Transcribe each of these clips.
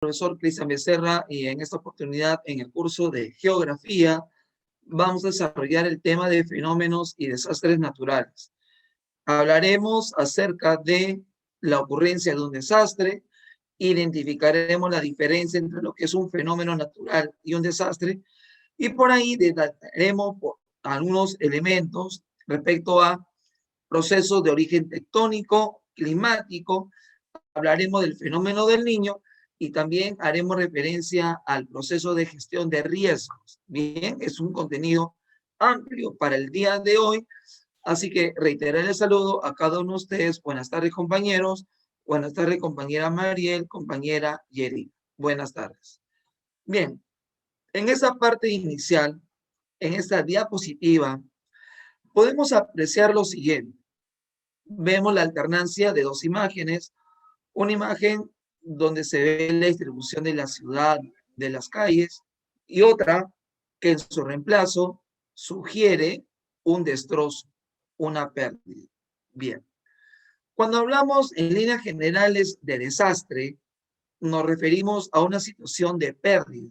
Profesor Cristian Becerra, y en esta oportunidad en el curso de Geografía vamos a desarrollar el tema de fenómenos y desastres naturales. Hablaremos acerca de la ocurrencia de un desastre, identificaremos la diferencia entre lo que es un fenómeno natural y un desastre, y por ahí detallaremos algunos elementos respecto a procesos de origen tectónico, climático. Hablaremos del fenómeno del Niño y también haremos referencia al proceso de gestión de riesgos. Bien, es un contenido amplio para el día de hoy, así que reiterar el saludo a cada uno de ustedes. Buenas tardes, compañeros. Buenas tardes, compañera Mariel, compañera Yeri. Buenas tardes. Bien, en esa parte inicial, en esta diapositiva, podemos apreciar lo siguiente. Vemos la alternancia de dos imágenes. Una imagen donde se ve la distribución de la ciudad, de las calles, y otra que en su reemplazo sugiere un destrozo, una pérdida. Bien, cuando hablamos en líneas generales de desastre, nos referimos a una situación de pérdida,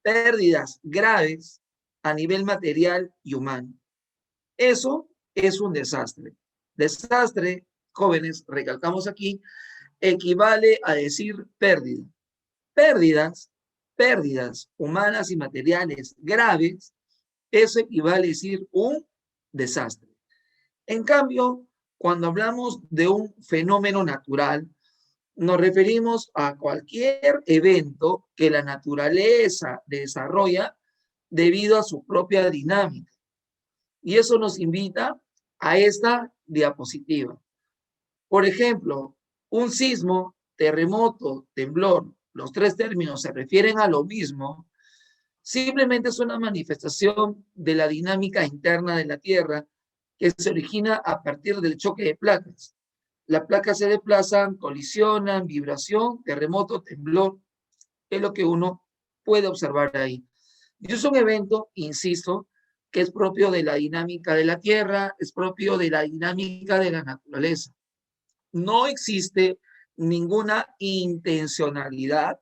pérdidas graves a nivel material y humano. Eso es un desastre. Desastre, jóvenes, recalcamos aquí, equivale a decir pérdida. Pérdidas humanas y materiales graves, eso equivale a decir un desastre. En cambio, cuando hablamos de un fenómeno natural, nos referimos a cualquier evento que la naturaleza desarrolla debido a su propia dinámica. Y eso nos invita a esta diapositiva. Por ejemplo, un sismo, terremoto, temblor, los tres términos se refieren a lo mismo, simplemente es una manifestación de la dinámica interna de la Tierra que se origina a partir del choque de placas. Las placas se desplazan, colisionan, vibración, terremoto, temblor, es lo que uno puede observar ahí. Y es un evento, insisto, que es propio de la dinámica de la Tierra, es propio de la dinámica de la naturaleza. No existe ninguna intencionalidad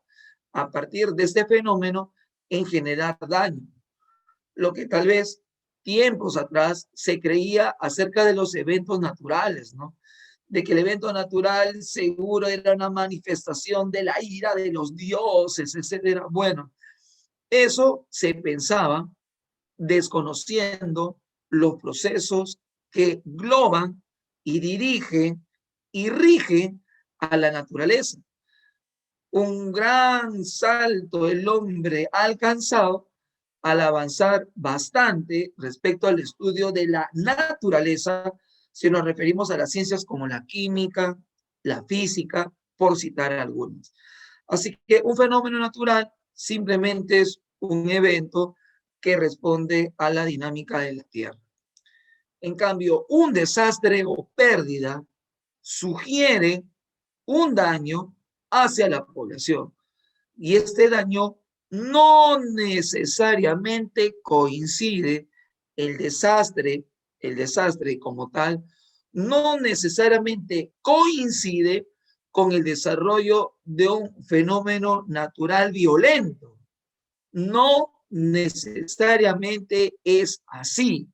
a partir de este fenómeno en generar daño. Lo que tal vez tiempos atrás se creía acerca de los eventos naturales, ¿no? De que el evento natural seguro era una manifestación de la ira de los dioses, etcétera. Bueno, eso se pensaba desconociendo los procesos que engloban y dirigen y rigen a la naturaleza. Un gran salto el hombre ha alcanzado al avanzar bastante respecto al estudio de la naturaleza, si nos referimos a las ciencias como la química, la física, por citar algunas. Así que un fenómeno natural simplemente es un evento que responde a la dinámica de la Tierra. En cambio, un desastre o pérdida sugiere un daño hacia la población. Y este daño no necesariamente coincide el desastre como tal, no necesariamente coincide con el desarrollo de un fenómeno natural violento. No necesariamente es así.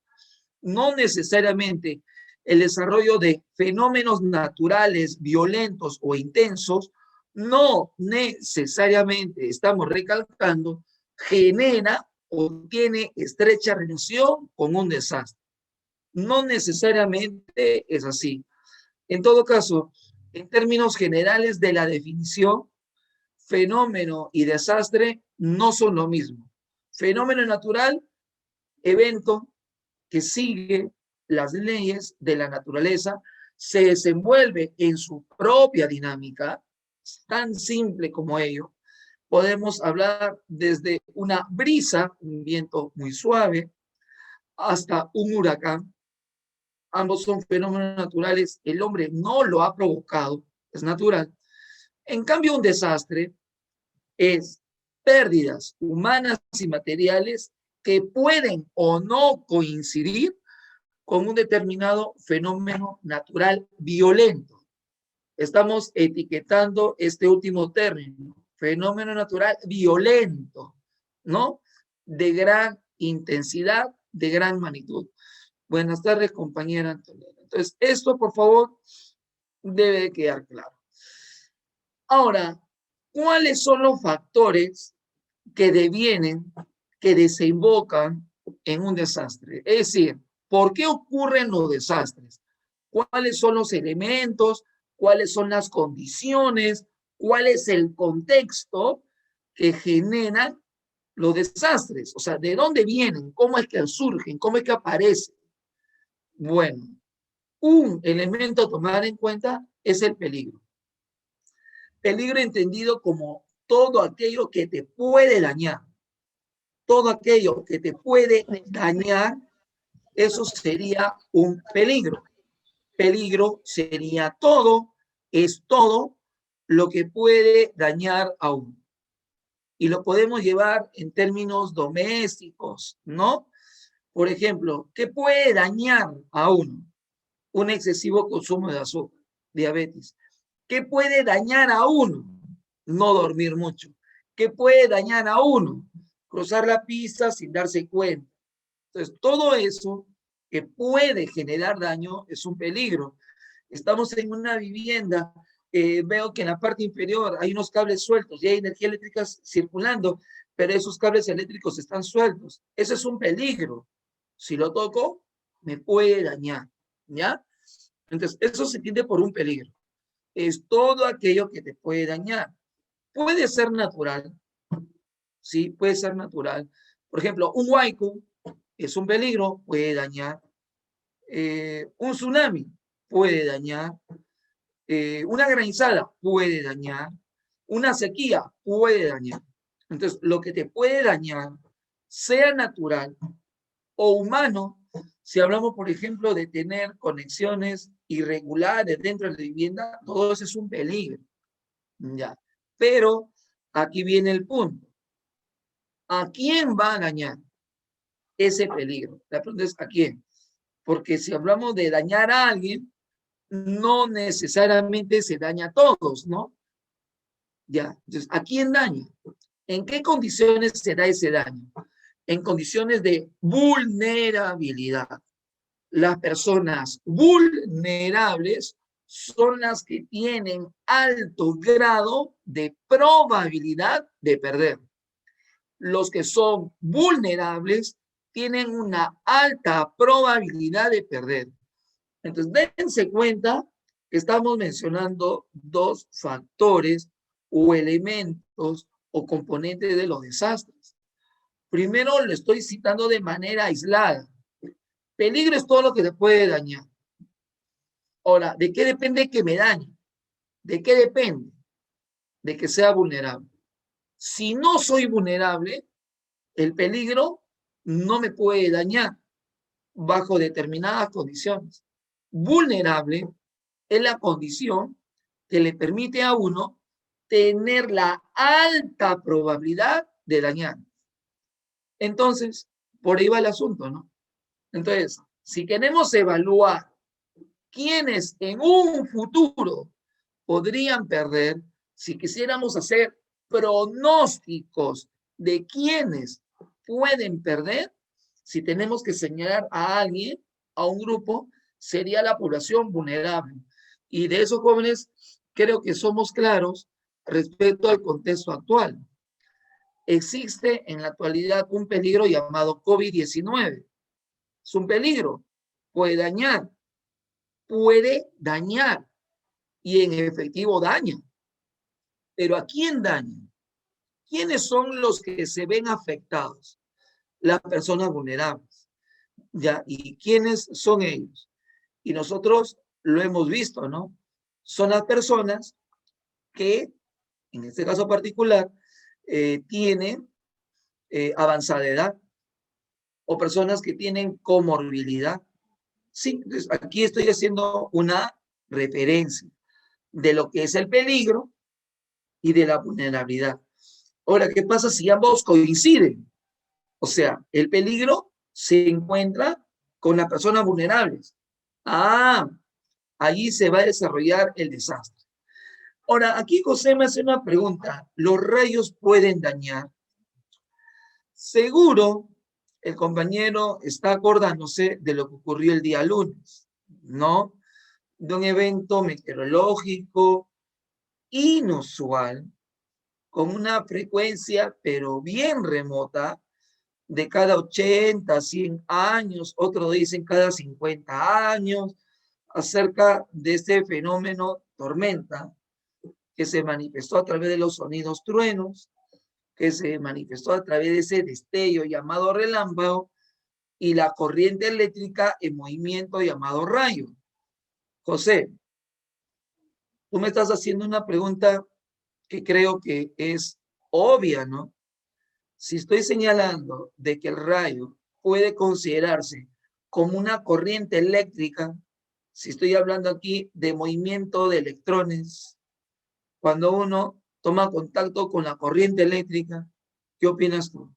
No necesariamente el desarrollo de fenómenos naturales violentos o intensos, no necesariamente, estamos recalcando, genera o tiene estrecha relación con un desastre. No necesariamente es así. En todo caso, en términos generales de la definición, fenómeno y desastre no son lo mismo. Fenómeno natural, evento que sigue las leyes de la naturaleza, se desenvuelve en su propia dinámica, tan simple como ello. Podemos hablar desde una brisa, un viento muy suave, hasta un huracán. Ambos son fenómenos naturales, el hombre no lo ha provocado, es natural. En cambio, un desastre es pérdidas humanas y materiales que pueden o no coincidir con un determinado fenómeno natural violento. Estamos etiquetando este último término. fenómeno natural violento, ¿no? De gran intensidad, de gran magnitud. Buenas tardes, compañera Antonella. Entonces, esto, por favor, debe quedar claro. Ahora, ¿cuáles son los factores que devienen, que desembocan en un desastre? Es decir, ¿por qué ocurren los desastres? ¿Cuáles son los elementos? ¿Cuáles son las condiciones? ¿Cuál es el contexto que generan los desastres? O sea, ¿de dónde vienen? ¿Cómo es que surgen? ¿Cómo es que aparecen? Bueno, un elemento a tomar en cuenta es el peligro. Peligro entendido como todo aquello que te puede dañar. Todo aquello que te puede dañar, eso sería un peligro. Peligro sería todo, es todo lo que puede dañar a uno. Y lo podemos llevar en términos domésticos, ¿no? Por ejemplo, ¿qué puede dañar a uno? Un excesivo consumo de azúcar, diabetes. ¿Qué puede dañar a uno? No dormir mucho. ¿Qué puede dañar a uno? Cruzar la pista sin darse cuenta. Entonces, todo eso que puede generar daño es un peligro. Estamos en una vivienda, veo que en la parte inferior hay unos cables sueltos y hay energía eléctrica circulando, pero esos cables eléctricos están sueltos. Eso es un peligro. Si lo toco, me puede dañar, ¿ya? Entonces, eso se entiende por un peligro. Es todo aquello que te puede dañar. Puede ser natural, ¿sí? Puede ser natural. Por ejemplo, un huaico es un peligro, puede dañar. Un tsunami puede dañar. Una granizada puede dañar. Una sequía puede dañar. Entonces, lo que te puede dañar, sea natural o humano, si hablamos, por ejemplo, de tener conexiones irregulares dentro de la vivienda, todo eso es un peligro. Ya. Pero aquí viene el punto. ¿A quién va a dañar ese peligro? La pregunta es ¿a quién? Porque si hablamos de dañar a alguien, no necesariamente se daña a todos, ¿no? Ya. Entonces, ¿a quién daña? ¿En qué condiciones se da ese daño? En condiciones de vulnerabilidad. Las personas vulnerables son las que tienen alto grado de probabilidad de perder. Los que son vulnerables tienen una alta probabilidad de perder. Entonces, dense cuenta que estamos mencionando dos factores o elementos o componentes de los desastres. Primero, lo estoy citando de manera aislada. Peligro es todo lo que te puede dañar. Ahora, ¿de qué depende que me dañe? ¿De qué depende? De que sea vulnerable. Si no soy vulnerable, el peligro no me puede dañar bajo determinadas condiciones. Vulnerable es la condición que le permite a uno tener la alta probabilidad de dañar. Entonces, por ahí va el asunto, ¿no? Entonces, si queremos evaluar quiénes en un futuro podrían perder, si quisiéramos hacer pronósticos de quiénes pueden perder, si tenemos que señalar a alguien, a un grupo, sería la población vulnerable. Y de esos jóvenes, creo que somos claros respecto al contexto actual. Existe en la actualidad un peligro llamado COVID-19. Es un peligro, puede dañar y en efectivo daña. Pero ¿a quién daña? ¿Quiénes son los que se ven afectados? Las personas vulnerables. ¿Ya? ¿Y quiénes son ellos? Y nosotros lo hemos visto, ¿no? Son las personas que, en este caso particular, tienen avanzada edad o personas que tienen comorbilidad. Sí, aquí estoy haciendo una referencia de lo que es el peligro y de la vulnerabilidad. Ahora, ¿qué pasa si ambos coinciden? O sea, el peligro se encuentra con las personas vulnerables. Ah, allí se va a desarrollar el desastre. Ahora, aquí José me hace una pregunta. ¿Los rayos pueden dañar? Seguro el compañero está acordándose de lo que ocurrió el día lunes, ¿no? De un evento meteorológico inusual, con una frecuencia, pero bien remota, de cada 80, 100 años, otros dicen cada 50 años, acerca de este fenómeno tormenta que se manifestó a través de los sonidos truenos, que se manifestó a través de ese destello llamado relámpago y la corriente eléctrica en movimiento llamado rayo. José, tú me estás haciendo una pregunta que creo que es obvia, ¿no? Si estoy señalando de que el rayo puede considerarse como una corriente eléctrica, si estoy hablando aquí de movimiento de electrones, cuando uno toma contacto con la corriente eléctrica, ¿qué opinas tú? O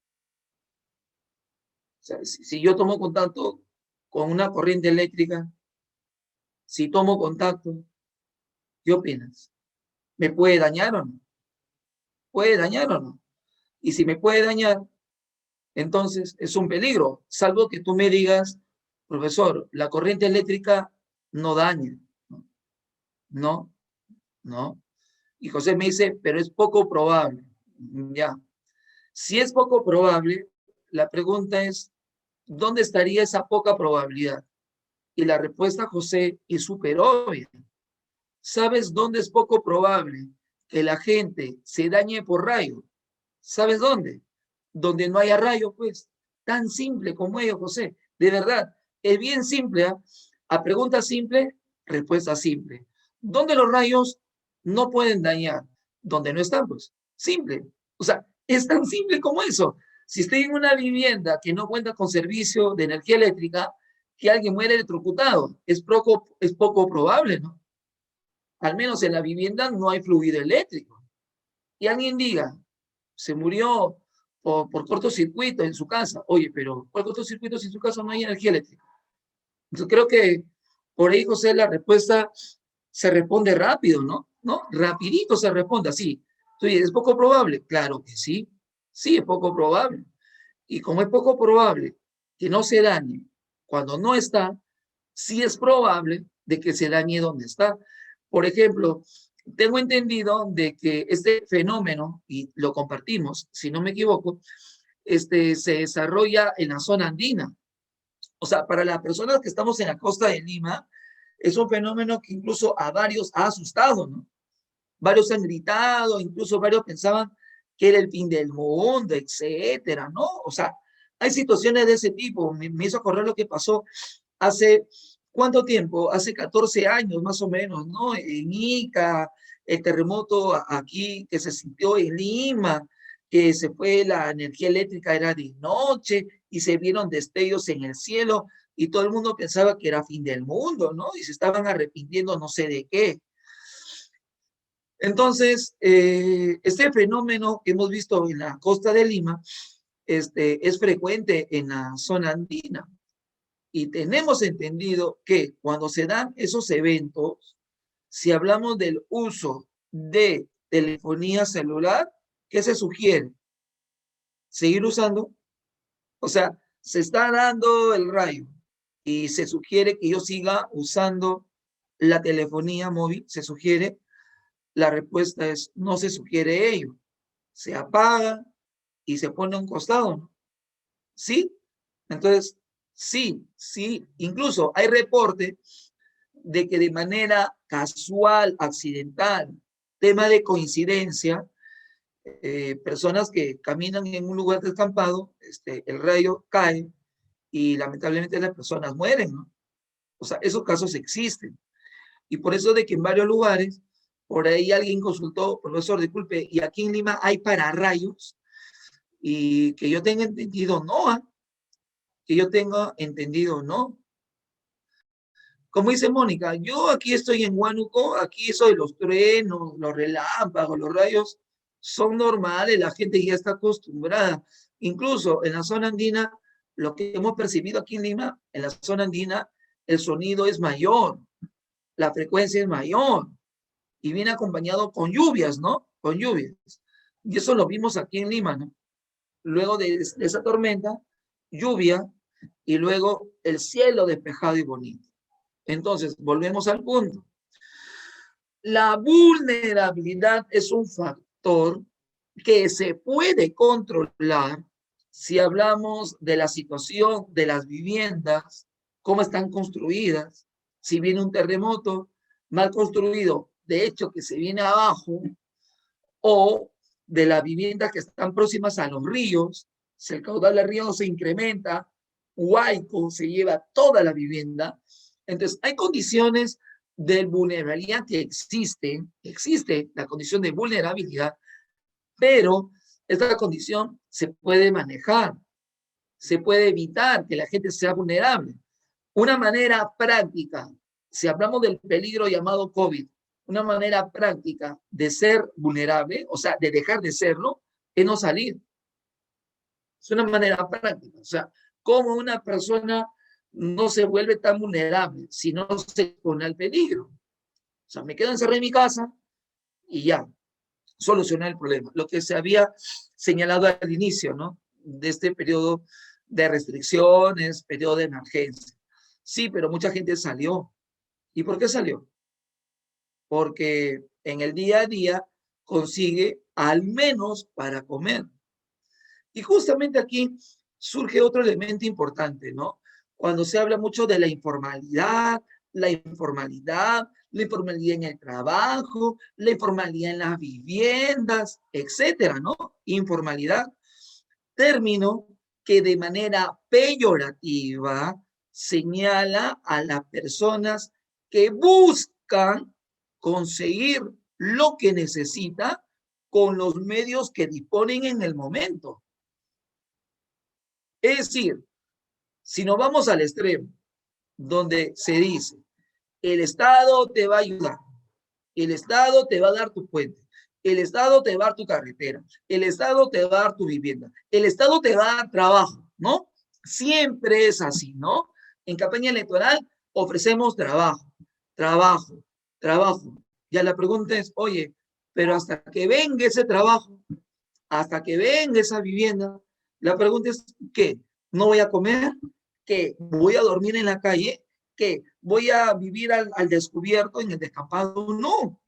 sea, si yo tomo contacto con una corriente eléctrica, si tomo contacto, ¿qué opinas? ¿Me puede dañar o no? ¿Puede dañar o no? Y si me puede dañar, entonces es un peligro, salvo que tú me digas, profesor, la corriente eléctrica no daña. No, no. Y José me dice, pero es poco probable. Ya. Si es poco probable, la pregunta es, ¿dónde estaría esa poca probabilidad? Y la respuesta, José, es súper obvia. ¿Sabes dónde es poco probable que la gente se dañe por rayo? ¿Sabes dónde? Donde no haya rayo, pues. Tan simple como ello, José. De verdad, es bien simple. ¿Eh? A pregunta simple, respuesta simple. ¿Dónde los rayos no pueden dañar? Donde no están, pues. Simple. O sea, es tan simple como eso. Si estoy en una vivienda que no cuenta con servicio de energía eléctrica, que alguien muere electrocutado, es poco probable, ¿no? Al menos en la vivienda no hay fluido eléctrico. Y alguien diga, se murió por cortocircuito en su casa. Oye, pero ¿cuál cortocircuito si en su casa no hay energía eléctrica? Entonces creo que por ahí, José, la respuesta se responde rápido, ¿no? ¿No? Rapidito se responde así. Entonces, ¿es poco probable? Claro que sí. Sí, es poco probable. Y como es poco probable que no se dañe cuando no está, sí es probable de que se dañe donde está. Por ejemplo, tengo entendido de que este fenómeno, y lo compartimos, si no me equivoco, se desarrolla en la zona andina. O sea, para las personas que estamos en la costa de Lima, es un fenómeno que incluso a varios ha asustado, ¿no? Varios han gritado, incluso varios pensaban que era el fin del mundo, etcétera, ¿no? O sea, hay situaciones de ese tipo. Me hizo acordar lo que pasó hace, ¿cuánto tiempo? Hace 14 años más o menos, ¿no? En Ica, el terremoto aquí que se sintió en Lima, que se fue la energía eléctrica, era de noche y se vieron destellos en el cielo y todo el mundo pensaba que era fin del mundo, ¿no? Y se estaban arrepintiendo no sé de qué. Entonces, este fenómeno que hemos visto en la costa de Lima es frecuente en la zona andina y tenemos entendido que cuando se dan esos eventos, si hablamos del uso de telefonía celular, ¿qué se sugiere? ¿Seguir usando? O sea, se está dando el rayo y se sugiere que yo siga usando la telefonía móvil, se sugiere. La respuesta es, no se sugiere ello. Se apaga y se pone a un costado, ¿no? ¿Sí? Entonces, sí, sí. Incluso hay reporte de que de manera casual, accidental, tema de coincidencia, personas que caminan en un lugar descampado, el rayo cae y lamentablemente las personas mueren, ¿no? O sea, esos casos existen. Y por eso de que en varios lugares, por ahí alguien consultó, profesor, disculpe, ¿y aquí en Lima hay pararrayos? Y que yo tenga entendido, no, ¿eh? Que yo tenga entendido, no. Como dice Mónica, yo aquí estoy en Huánuco, aquí eso de los truenos, los relámpagos, los rayos, son normales, la gente ya está acostumbrada. Incluso en la zona andina, lo que hemos percibido aquí en Lima, en la zona andina, el sonido es mayor, la frecuencia es mayor. y viene acompañado con lluvias, ¿no? Con lluvias. Y eso lo vimos aquí en Lima, ¿no? Luego de esa tormenta, lluvia, y luego el cielo despejado y bonito. Entonces, volvemos al punto. La vulnerabilidad es un factor que se puede controlar si hablamos de la situación de las viviendas, cómo están construidas, si viene un terremoto mal construido, de hecho que se viene abajo, o de las viviendas que están próximas a los ríos, si el caudal del río se incrementa, Huayco se lleva toda la vivienda. Entonces, hay condiciones de vulnerabilidad que existe la condición de vulnerabilidad, pero esta condición se puede manejar, se puede evitar que la gente sea vulnerable. Una manera práctica, si hablamos del peligro llamado COVID, una manera práctica de ser vulnerable, o sea, de dejar de serlo, es no salir. Es una manera práctica. O sea, cómo una persona no se vuelve tan vulnerable si no se expone al peligro. O sea, me quedo encerrado en mi casa y ya, solucionar el problema. Lo que se había señalado al inicio, ¿no? De este periodo de restricciones, periodo de emergencia. Sí, pero mucha gente salió. ¿Y por qué salió? Porque en el día a día consigue al menos para comer. Y justamente aquí surge otro elemento importante, ¿no? Cuando se habla mucho de la informalidad en el trabajo, la informalidad en las viviendas, etcétera, ¿no? Informalidad, término que de manera peyorativa señala a las personas que buscan conseguir lo que necesita con los medios que disponen en el momento. Es decir, si nos vamos al extremo, donde se dice, el Estado te va a ayudar, el Estado te va a dar tu puente, el Estado te va a dar tu carretera, el Estado te va a dar tu vivienda, el Estado te va a dar trabajo, ¿no? Siempre es así, ¿no? En campaña electoral ofrecemos trabajo, trabajo, trabajo. Ya la pregunta es, oye, pero hasta que venga ese trabajo, hasta que venga esa vivienda, la pregunta es, ¿qué? ¿No voy a comer? ¿Qué? ¿Voy a dormir en la calle? ¿Qué? ¿Voy a vivir al descubierto en el descampado? No.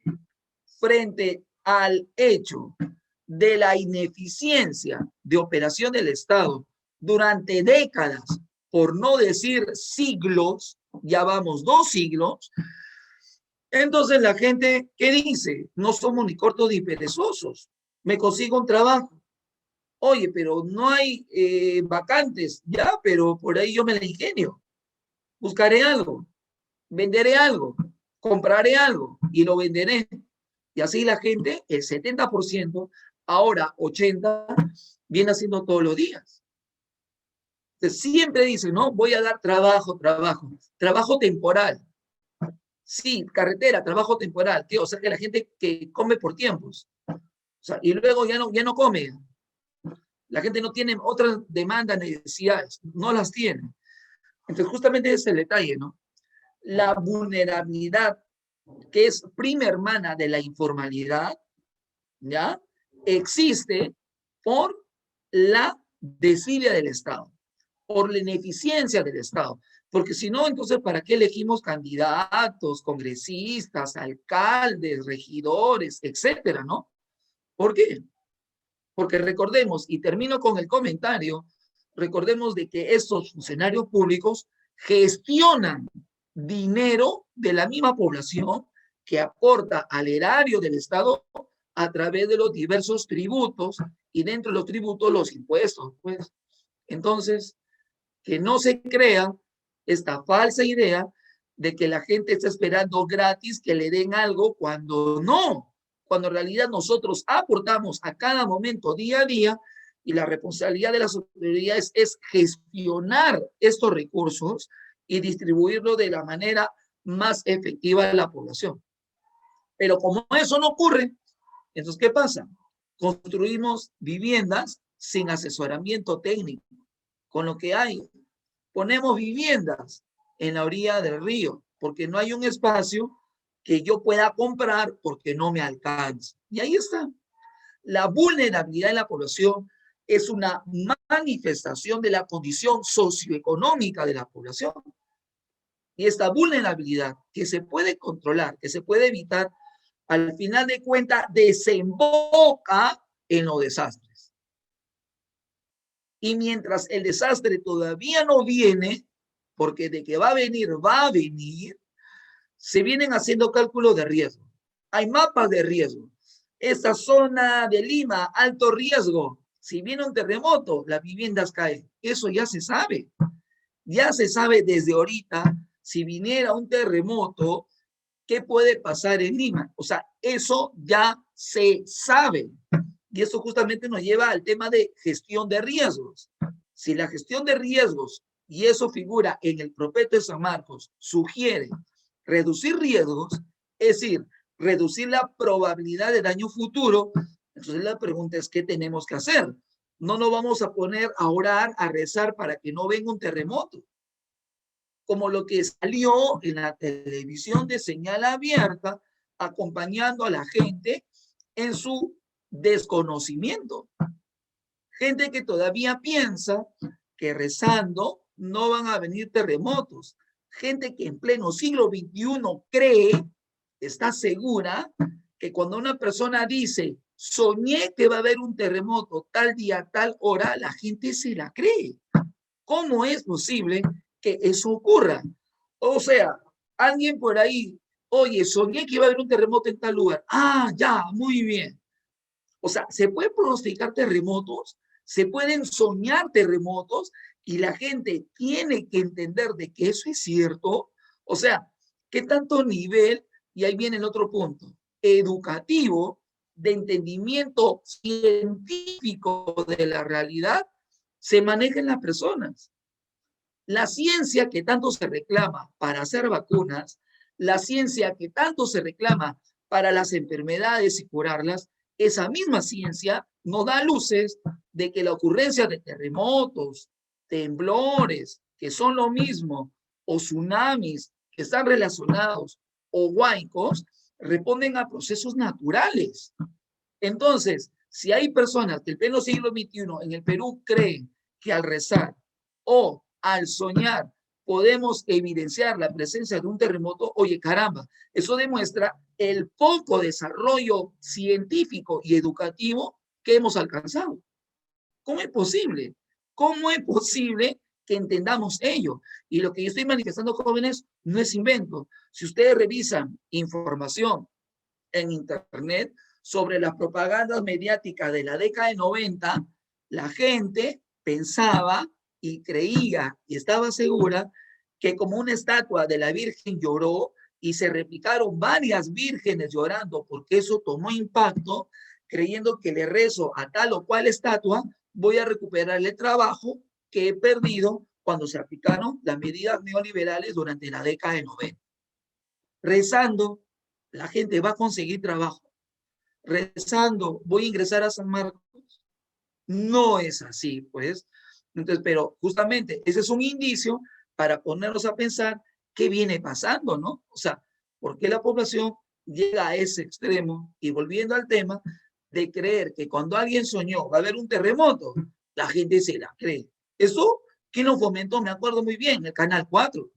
Frente al hecho de la ineficiencia de operación del Estado durante décadas, por no decir siglos, ya vamos 2 siglos, entonces la gente, ¿qué dice? No somos ni cortos ni perezosos. Me consigo un trabajo. Oye, pero no hay vacantes, ya, pero por ahí yo me la ingenio. Buscaré algo, venderé algo, compraré algo y lo venderé. Y así la gente, el 70%, ahora 80%, viene haciendo todos los días. Entonces, siempre dice, no, voy a dar trabajo, trabajo, trabajo temporal. Sí, carretera, trabajo temporal, tío, o sea que la gente que come por tiempos. O sea, y luego ya no come. La gente no tiene otras demandas, necesidades, no las tiene. Entonces, justamente ese es el detalle, ¿no? La vulnerabilidad, que es prima hermana de la informalidad, ¿ya? Existe por la desidia del Estado, por la ineficiencia del Estado. Porque si no, entonces, ¿para qué elegimos candidatos, congresistas, alcaldes, regidores, etcétera, ¿no? ¿Por qué? Porque recordemos, y termino con el comentario, recordemos de que estos funcionarios públicos gestionan dinero de la misma población que aporta al erario del Estado a través de los diversos tributos y dentro de los tributos los impuestos. Pues. Entonces, que no se crea esta falsa idea de que la gente está esperando gratis que le den algo cuando no, cuando en realidad nosotros aportamos a cada momento, día a día, y la responsabilidad de las autoridades es gestionar estos recursos y distribuirlo de la manera más efectiva de la población. Pero como eso no ocurre, entonces, ¿qué pasa? Construimos viviendas sin asesoramiento técnico, con lo que hay. Ponemos viviendas en la orilla del río, porque no hay un espacio que yo pueda comprar porque no me alcanza. Y ahí está. La vulnerabilidad de la población es una manifestación de la condición socioeconómica de la población. Y esta vulnerabilidad que se puede controlar, que se puede evitar, al final de cuentas desemboca en los desastres. Y mientras el desastre todavía no viene, porque de que va a venir, se vienen haciendo cálculos de riesgo. Hay mapas de riesgo. Esta zona de Lima, alto riesgo. Si viene un terremoto, las viviendas caen. Eso ya se sabe. Ya se sabe desde ahorita, si viniera un terremoto, qué puede pasar en Lima. O sea, eso ya se sabe. Y eso justamente nos lleva al tema de gestión de riesgos. Si la gestión de riesgos, y eso figura en el Propeto de San Marcos, sugiere reducir riesgos, es decir, reducir la probabilidad de daño futuro, entonces la pregunta es, ¿qué tenemos que hacer? No nos vamos a poner a orar, a rezar para que no venga un terremoto. Como lo que salió en la televisión de señal abierta, acompañando a la gente en su desconocimiento. Gente que todavía piensa que rezando no van a venir terremotos. Gente que en pleno siglo XXI cree, está segura, que cuando una persona dice, soñé que va a haber un terremoto tal día, tal hora, la gente se la cree. ¿Cómo es posible que eso ocurra? O sea, alguien por ahí, oye, soñé que iba a haber un terremoto en tal lugar. Ah, ya, muy bien. O sea, se pueden pronosticar terremotos, se pueden soñar terremotos y la gente tiene que entender de que eso es cierto. O sea, ¿qué tanto nivel, y ahí viene el otro punto, educativo, de entendimiento científico de la realidad, se maneja en las personas? La ciencia que tanto se reclama para hacer vacunas, la ciencia que tanto se reclama para las enfermedades y curarlas, esa misma ciencia nos da luces de que la ocurrencia de terremotos, temblores, que son lo mismo, o tsunamis, que están relacionados, o huaicos, responden a procesos naturales. Entonces, si hay personas del pleno siglo XXI en el Perú creen que al rezar o al soñar podemos evidenciar la presencia de un terremoto, oye, caramba, eso demuestra el poco desarrollo científico y educativo que hemos alcanzado. ¿Cómo es posible? ¿Cómo es posible que entendamos ello? Y lo que yo estoy manifestando, jóvenes, no es invento. Si ustedes revisan información en Internet sobre las propagandas mediáticas de la década de 90, la gente pensaba y creía y estaba segura que como una estatua de la Virgen lloró y se replicaron varias vírgenes llorando porque eso tomó impacto, creyendo que le rezo a tal o cual estatua, voy a recuperar el trabajo que he perdido cuando se aplicaron las medidas neoliberales durante la década de 90. Rezando, la gente va a conseguir trabajo. Rezando, voy a ingresar a San Marcos. No es así, pues. Entonces, pero justamente ese es un indicio para ponernos a pensar qué viene pasando, ¿no? O sea, ¿por qué la población llega a ese extremo? Y volviendo al tema de creer que cuando alguien soñó va a haber un terremoto, la gente se la cree. Eso, ¿quién lo fomentó? Me acuerdo muy bien, el Canal 4.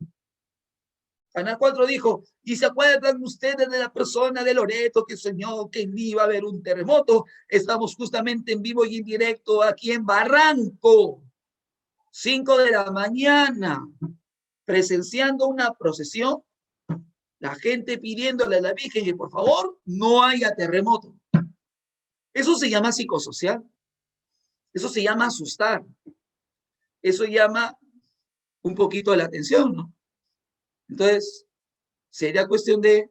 Canal 4 dijo, ¿y se acuerdan ustedes de la persona de Loreto que soñó que iba a haber un terremoto? Estamos justamente en vivo y en directo aquí en Barranco, 5 de la mañana, presenciando una procesión, la gente pidiéndole a la Virgen que por favor no haya terremoto. Eso se llama psicosocial, eso se llama asustar, eso llama un poquito la atención, ¿no? Entonces, sería cuestión de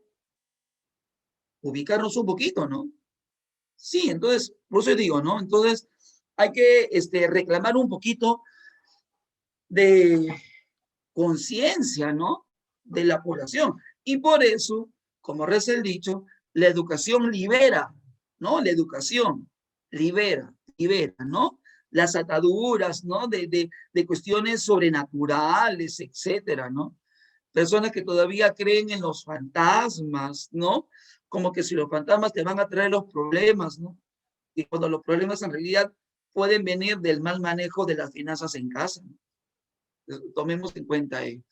ubicarnos un poquito, ¿no? Sí, entonces, por eso digo, ¿no? Entonces, hay que reclamar un poquito de conciencia, ¿no? De la población. Y por eso, como reza el dicho, la educación libera, ¿no? La educación libera, ¿no? Las ataduras, ¿no? De cuestiones sobrenaturales, etcétera, ¿no? Personas que todavía creen en los fantasmas, ¿no? Como que si los fantasmas te van a traer los problemas, ¿no? Y cuando los problemas en realidad pueden venir del mal manejo de las finanzas en casa, ¿no? Tomemos en cuenta ello.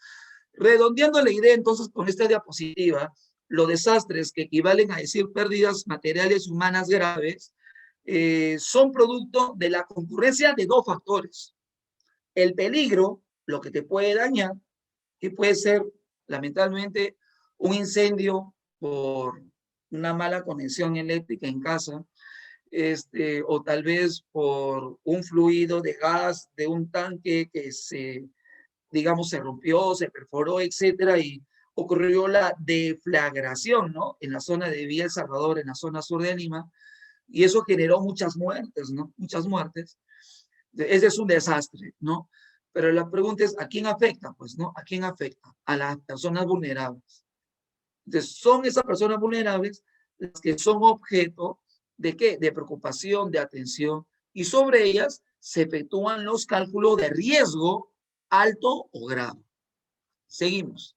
Redondeando la idea entonces con esta diapositiva, los desastres que equivalen a decir pérdidas materiales y humanas graves son producto de la concurrencia de dos factores. El peligro, lo que te puede dañar, que puede ser lamentablemente un incendio por una mala conexión eléctrica en casa, o tal vez por un fluido de gas de un tanque que digamos, se rompió, se perforó, etcétera, y ocurrió la deflagración, ¿no? En la zona de Villa El Salvador, en la zona sur de Lima, y eso generó muchas muertes, ¿no? Muchas muertes. Ese es un desastre, ¿no? Pero la pregunta es, ¿a quién afecta? Pues, ¿no? ¿A quién afecta? A las personas vulnerables. Entonces, son esas personas vulnerables las que son objeto de qué? De preocupación, de atención, y sobre ellas se efectúan los cálculos de riesgo alto o grave. Seguimos.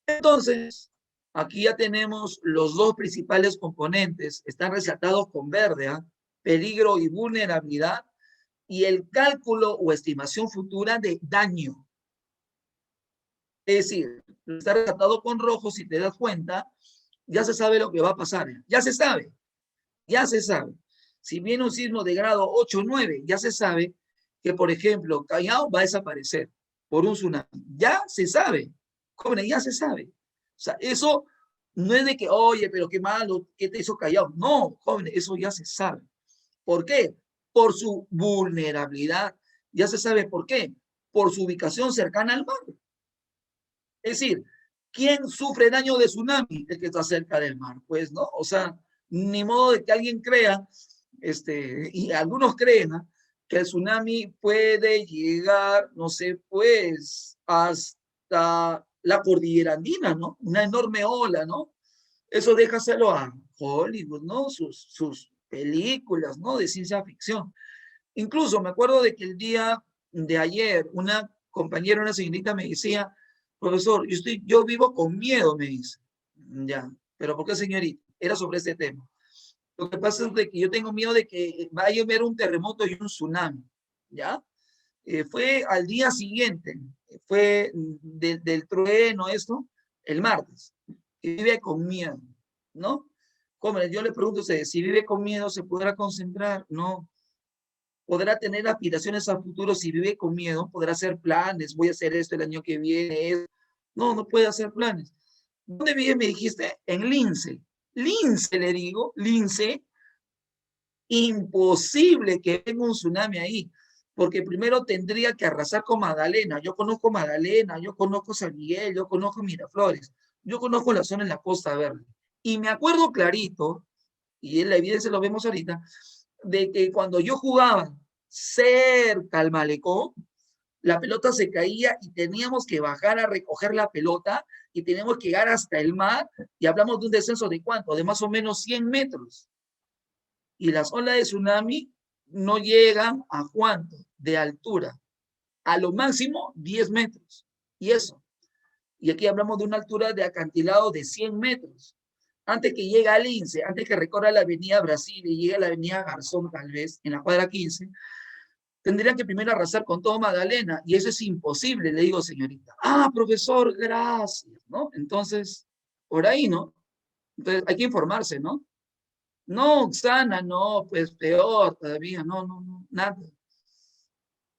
Entonces, aquí ya tenemos los dos principales componentes, están resaltados con verde, ¿eh? Peligro y vulnerabilidad, y el cálculo o estimación futura de daño. Es decir, está resaltado con rojo, si te das cuenta, ya se sabe lo que va a pasar, ya se sabe, ya se sabe. Si viene un sismo de grado 8 o 9, ya se sabe que, por ejemplo, Callao va a desaparecer por un tsunami. Ya se sabe, jóvenes, ya se sabe. O sea, eso no es de que, oye, pero qué malo, ¿qué te hizo Callao? No, jóvenes, eso ya se sabe. ¿Por qué? Por su vulnerabilidad. Ya se sabe por qué. Por su ubicación cercana al mar. Es decir, ¿quién sufre daño de tsunami? El que está cerca del mar, pues, ¿no? O sea, ni modo de que alguien crea, y algunos creen, ¿no?, que el tsunami puede llegar, no sé, pues, hasta la cordillera andina, ¿no? Una enorme ola, ¿no? Eso déjaselo a Hollywood, ¿no? Sus películas, ¿no? De ciencia ficción. Incluso me acuerdo de que el día de ayer una compañera, una señorita me decía, profesor, yo vivo con miedo, me dice. Ya, pero ¿por qué, señorita? Era sobre este tema. Lo que pasa es de que yo tengo miedo de que vaya a haber un terremoto y un tsunami, ¿ya? Fue al día siguiente, fue del trueno, esto, el martes. Y vive con miedo, ¿no? Como yo le pregunto, si vive con miedo, ¿se podrá concentrar? No. Podrá tener aspiraciones a futuro si vive con miedo, podrá hacer planes, voy a hacer esto el año que viene. No, no puede hacer planes. ¿Dónde vive? Me dijiste, en Lince. Lince, le digo, Lince, imposible que venga un tsunami ahí, porque primero tendría que arrasar con Magdalena. Yo conozco Magdalena, yo conozco San Miguel, yo conozco Miraflores, yo conozco la zona en la Costa Verde. Y me acuerdo clarito, y en la evidencia lo vemos ahorita, de que cuando yo jugaba cerca al malecón, la pelota se caía y teníamos que bajar a recoger la pelota y teníamos que llegar hasta el mar, y hablamos de un descenso de ¿cuánto? De más o menos 100 metros. Y las olas de tsunami no llegan a ¿cuánto? De altura. A lo máximo 10 metros. Y eso. Y aquí hablamos de una altura de acantilado de 100 metros. Antes que llegue al Lince, antes que recorra la avenida Brasil y llegue a la avenida Garzón, tal vez, en la cuadra 15, tendrían que primero arrasar con todo Magdalena, y eso es imposible, le digo, señorita. Ah, profesor, gracias, ¿no? Entonces, por ahí, ¿no? Entonces, hay que informarse, ¿no? No, Oxana, no, pues peor todavía, no, no, no, nada,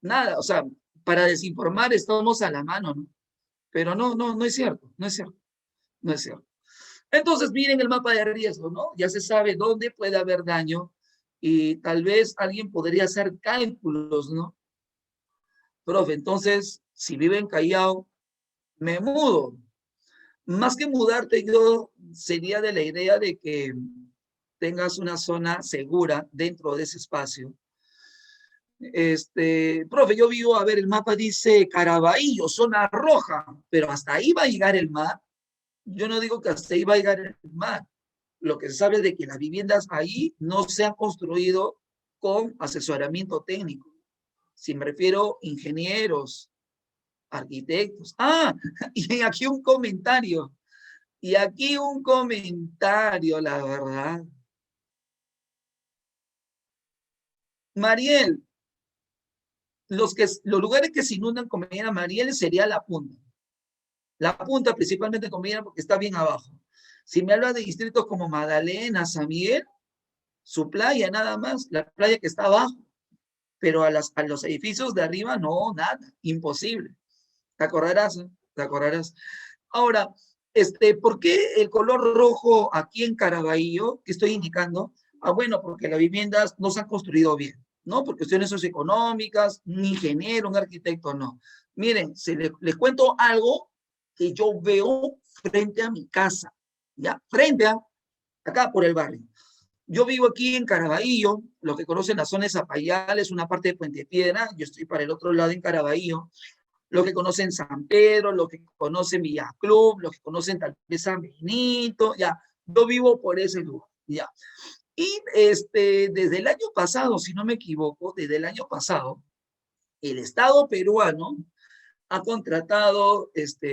nada, o sea, para desinformar estamos a la mano, ¿no? Pero no, no, no es cierto, no es cierto, no es cierto. Entonces, miren el mapa de riesgo, ¿no? Ya se sabe dónde puede haber daño, y tal vez alguien podría hacer cálculos, ¿no? Profe, entonces, si vive en Callao, me mudo. Más que mudarte, yo sería de la idea de que tengas una zona segura dentro de ese espacio. Profe, yo vivo, a ver, el mapa dice Caraballo, zona roja, pero hasta ahí va a llegar el mar. Yo no digo que hasta ahí va a llegar el mar. Lo que se sabe es de que las viviendas ahí no se han construido con asesoramiento técnico. Si me refiero ingenieros, arquitectos. Ah, y aquí un comentario. Y aquí un comentario, la verdad. Mariel, los lugares que se inundan con Medina Mariel sería la punta. La punta principalmente con Medina porque está bien abajo. Si me habla de distritos como Magdalena, San Miguel, su playa nada más, la playa que está abajo. Pero a los edificios de arriba, no, nada, imposible. ¿Te acordarás? ¿Te acordarás? Ahora, ¿por qué el color rojo aquí en Caraballo, que estoy indicando? Ah, bueno, porque las viviendas no se han construido bien, ¿no? Por cuestiones socioeconómicas, un ingeniero, un arquitecto, no. Miren, les cuento algo que yo veo frente a mi casa, ¿ya? Frente a, acá por el barrio. Yo vivo aquí en Caraballo, los que conocen la zona de Zapayal, es una parte de Puente Piedra, yo estoy para el otro lado en Caraballo, los que conocen San Pedro, los que conocen Villa Club, los que conocen tal vez San Benito, ya, yo vivo por ese lugar, ya. Y desde el año pasado, si no me equivoco, desde el año pasado, el Estado peruano ha contratado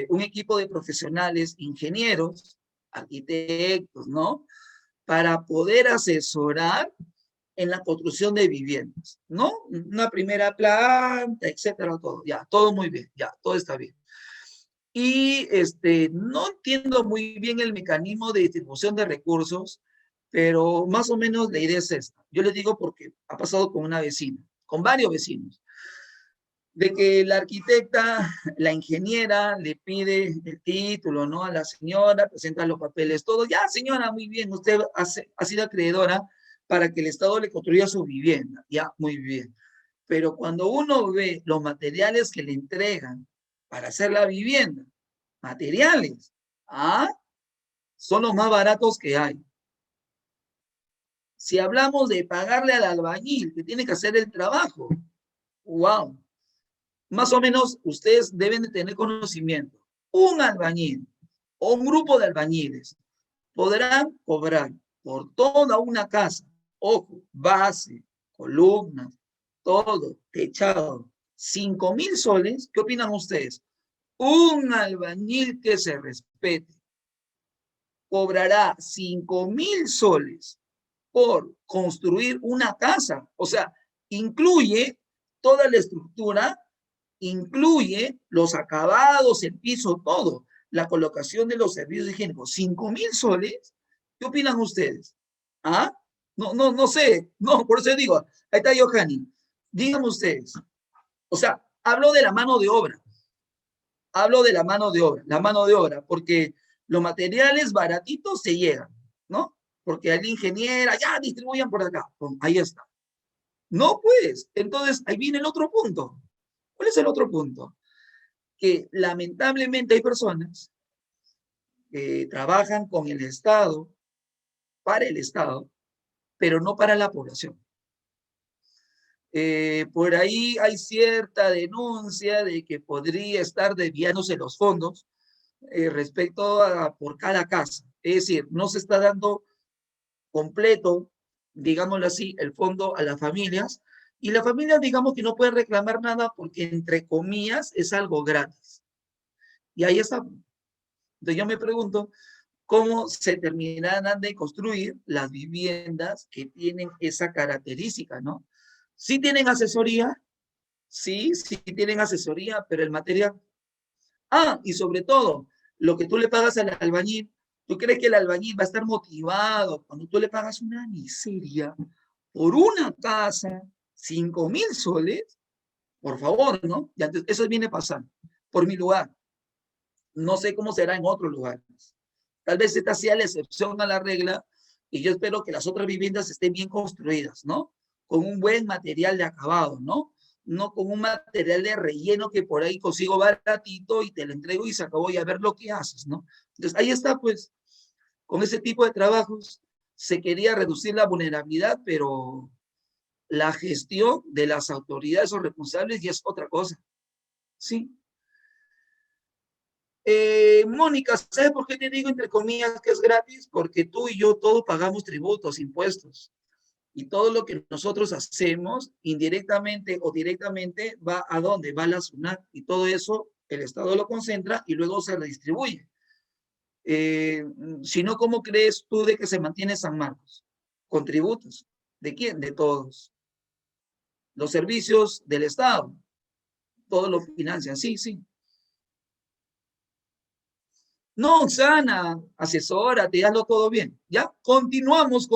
un equipo de profesionales, ingenieros, arquitectos, ¿no? Para poder asesorar en la construcción de viviendas, ¿no? Una primera planta, etcétera, todo, ya, todo muy bien, ya, todo está bien. Y no entiendo muy bien el mecanismo de distribución de recursos, pero más o menos la idea es esta. Yo les digo porque ha pasado con una vecina, con varios vecinos, de que la arquitecta, la ingeniera, le pide el título, ¿no? A la señora, presenta los papeles, todo. Ya, señora, muy bien, usted ha sido acreedora para que el Estado le construya su vivienda. Ya, muy bien. Pero cuando uno ve los materiales que le entregan para hacer la vivienda, materiales, ¿ah? Son los más baratos que hay. Si hablamos de pagarle al albañil que tiene que hacer el trabajo, wow, más o menos ustedes deben de tener conocimiento. Un albañil o un grupo de albañiles podrán cobrar por toda una casa, ojo, base, columnas, todo, techado, 5.000 soles. ¿Qué opinan ustedes? Un albañil que se respete cobrará 5.000 soles por construir una casa. O sea, incluye toda la estructura, incluye los acabados, el piso, todo, la colocación de los servicios higiénicos. 5.000 soles. ¿Qué opinan ustedes? ¿Ah? No, no, no sé. No, por eso digo, ahí está Johanny. Díganme ustedes. O sea, hablo de la mano de obra. Hablo de la mano de obra, porque los materiales baratitos se llegan, ¿no? Porque al ingeniera, ya distribuyan por acá. Pum, ahí está. No, pues, entonces ahí viene el otro punto. ¿Cuál es el otro punto? Que lamentablemente hay personas que trabajan con el Estado, para el Estado, pero no para la población. Por ahí hay cierta denuncia de que podría estar desviándose los fondos respecto a por cada casa. Es decir, no se está dando completo, digámoslo así, el fondo a las familias, y las familias, digamos que no pueden reclamar nada porque, entre comillas, es algo gratis. Y ahí está. Entonces yo me pregunto, ¿cómo se terminarán de construir las viviendas que tienen esa característica, no? Sí tienen asesoría, sí tienen asesoría, pero el material. Ah, y sobre todo, lo que tú le pagas al albañil, ¿tú crees que el albañil va a estar motivado cuando tú le pagas una miseria por una casa, 5.000 soles? Por favor, ¿no? Ya, eso viene pasando por mi lugar. No sé cómo será en otros lugares. Tal vez esta sea la excepción a la regla y yo espero que las otras viviendas estén bien construidas, ¿no? Con un buen material de acabado, ¿no? No con un material de relleno que por ahí consigo baratito y te lo entrego y se acabó y a ver lo que haces, ¿no? Entonces ahí está, pues, con ese tipo de trabajos se quería reducir la vulnerabilidad, pero la gestión de las autoridades o responsables ya es otra cosa, ¿sí? Mónica, ¿sabes por qué te digo entre comillas que es gratis? Porque tú y yo todos pagamos tributos, impuestos. Y todo lo que nosotros hacemos, indirectamente o directamente, va a dónde? Va a la SUNAT. Y todo eso El Estado lo concentra y luego se redistribuye. Si no, ¿cómo crees tú de que se mantiene San Marcos? Con tributos. ¿De quién? De todos. Los servicios del Estado. Todos lo financian. Sí, sí. No, Oxana, asesórate, hazlo todo bien. ¿Ya? Continuamos.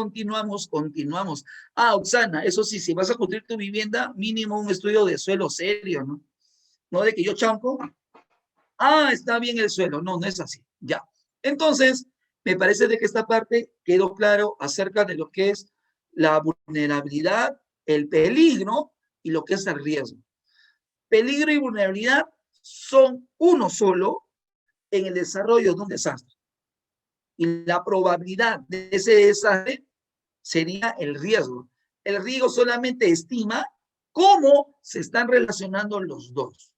Ah, Oxana, eso sí, si vas a construir tu vivienda, mínimo un estudio de suelo serio, ¿no? No de que yo chanco. Ah, está bien el suelo. No, no es así. Ya. Entonces, me parece de que esta parte quedó claro acerca de lo que es la vulnerabilidad, el peligro y lo que es el riesgo. Peligro y vulnerabilidad son uno solo en el desarrollo de un desastre. Y la probabilidad de ese desastre sería el riesgo. El riesgo solamente estima cómo se están relacionando los dos.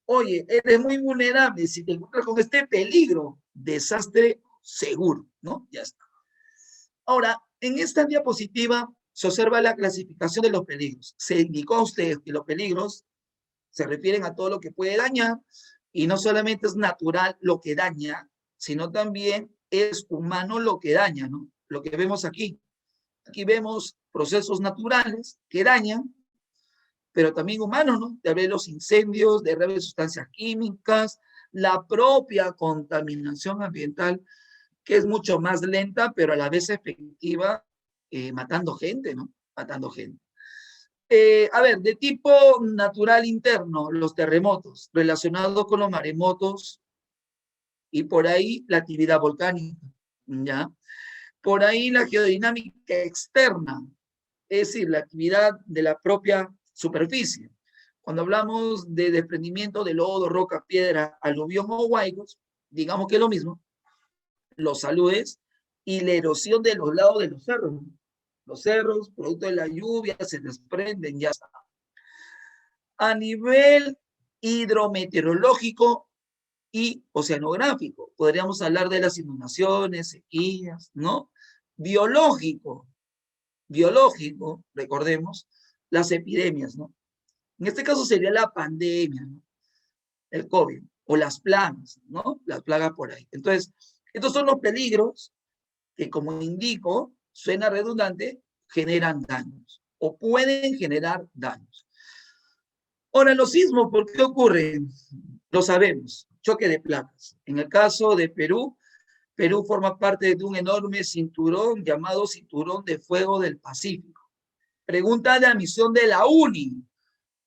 Oye, eres muy vulnerable si te encuentras con este peligro, desastre seguro, ¿no? Ya está. Ahora, en esta diapositiva se observa la clasificación de los peligros. Se indicó a ustedes que los peligros se refieren a todo lo que puede dañar y no solamente es natural lo que daña, sino también es humano lo que daña, ¿no? Lo que vemos aquí. Aquí vemos procesos naturales que dañan, pero también humanos, ¿no? De los incendios, derrame de sustancias químicas, la propia contaminación ambiental, que es mucho más lenta, pero a la vez efectiva, matando gente, ¿no? Matando gente. A ver, de tipo natural interno, los terremotos, relacionados con los maremotos y por ahí la actividad volcánica, ¿ya? Por ahí la geodinámica externa, es decir, la actividad de la propia superficie. Cuando hablamos de desprendimiento de lodo, roca, piedra, aluvión o huaicos, digamos que es lo mismo, los aludes y la erosión de los lados de los cerros. Los cerros, producto de la lluvia, se desprenden, ya está. A nivel hidrometeorológico y oceanográfico, podríamos hablar de las inundaciones, sequías, ¿no? Biológico, recordemos, las epidemias, ¿no? En este caso sería la pandemia, ¿no? El COVID, o las plagas, ¿no? Las plagas por ahí. Entonces, estos son los peligros que, como indico, suena redundante, generan daños o pueden generar daños. Ahora, los sismos, ¿por qué ocurren? Lo sabemos, choque de placas. En el caso de Perú, Perú forma parte de un enorme cinturón llamado Cinturón de Fuego del Pacífico. Pregunta de admisión de la UNI.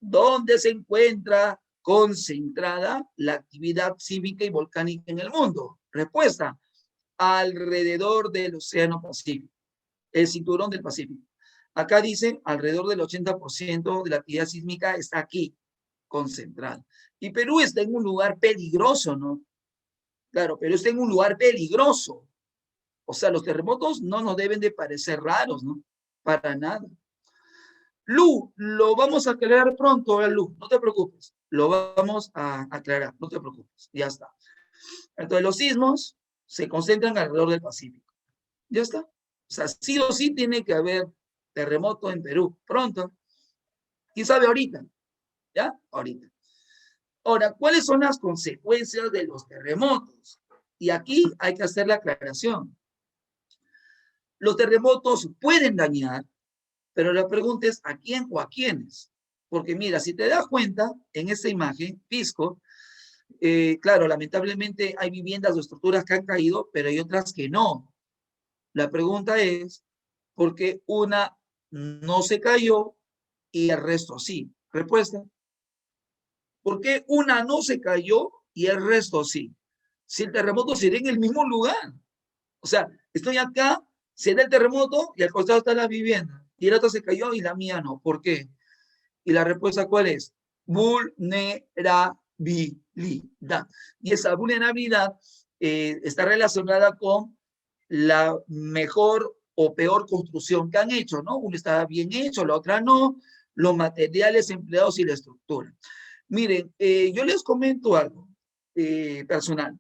¿Dónde se encuentra concentrada la actividad sísmica y volcánica en el mundo? Respuesta, alrededor del Océano Pacífico, el cinturón del Pacífico. Acá dice, alrededor del 80% de la actividad sísmica está aquí, concentrada. Y Perú está en un lugar peligroso, ¿no? Claro, Perú está en un lugar peligroso. O sea, los terremotos no nos deben de parecer raros, ¿no? Para nada. Lu, lo vamos a aclarar pronto, Lu, no te preocupes. Lo vamos a aclarar, no te preocupes. Ya está. Entonces, los sismos se concentran alrededor del Pacífico. Ya está. O sea, sí o sí tiene que haber terremoto en Perú, pronto. ¿Quién sabe ahorita? ¿Ya? Ahorita. Ahora, ¿cuáles son las consecuencias de los terremotos? Y aquí hay que hacer la aclaración. Los terremotos pueden dañar, pero la pregunta es ¿a quién o a quiénes? Porque mira, si te das cuenta, en esta imagen, Pisco, claro, lamentablemente hay viviendas o estructuras que han caído, pero hay otras que no. La pregunta es, ¿por qué una no se cayó y el resto sí? Respuesta, ¿por qué una no se cayó y el resto sí? Si el terremoto sería en el mismo lugar. O sea, estoy acá, se da el terremoto y al costado está la vivienda. Y la otra se cayó y la mía no. ¿Por qué? Y la respuesta, ¿cuál es? Vulnerabilidad. Y esa vulnerabilidad está relacionada con la mejor o peor construcción que han hecho, ¿no? Una está bien hecho, la otra no, los materiales empleados y la estructura. Miren, yo les comento algo personal.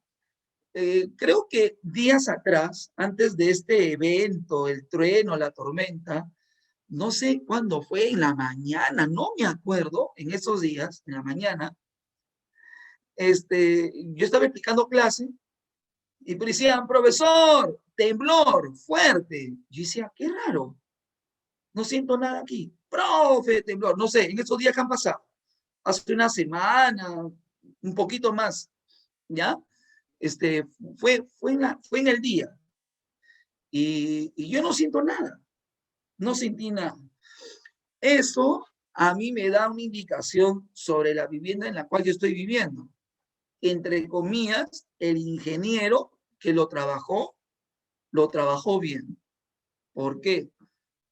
Creo que días atrás, antes de este evento, el trueno, la tormenta, no sé cuándo fue, en la mañana, no me acuerdo, en esos días, en la mañana, yo estaba explicando clase y me decían, profesor, temblor fuerte. Yo decía, qué raro, no siento nada aquí. Profe, temblor, no sé, en estos días que han pasado, hace una semana, un poquito más, ¿ya? Fue en el día y yo no siento nada, no sentí nada. Eso a mí me da una indicación sobre la vivienda en la cual yo estoy viviendo. Entre comillas, el ingeniero que lo trabajó bien. ¿Por qué?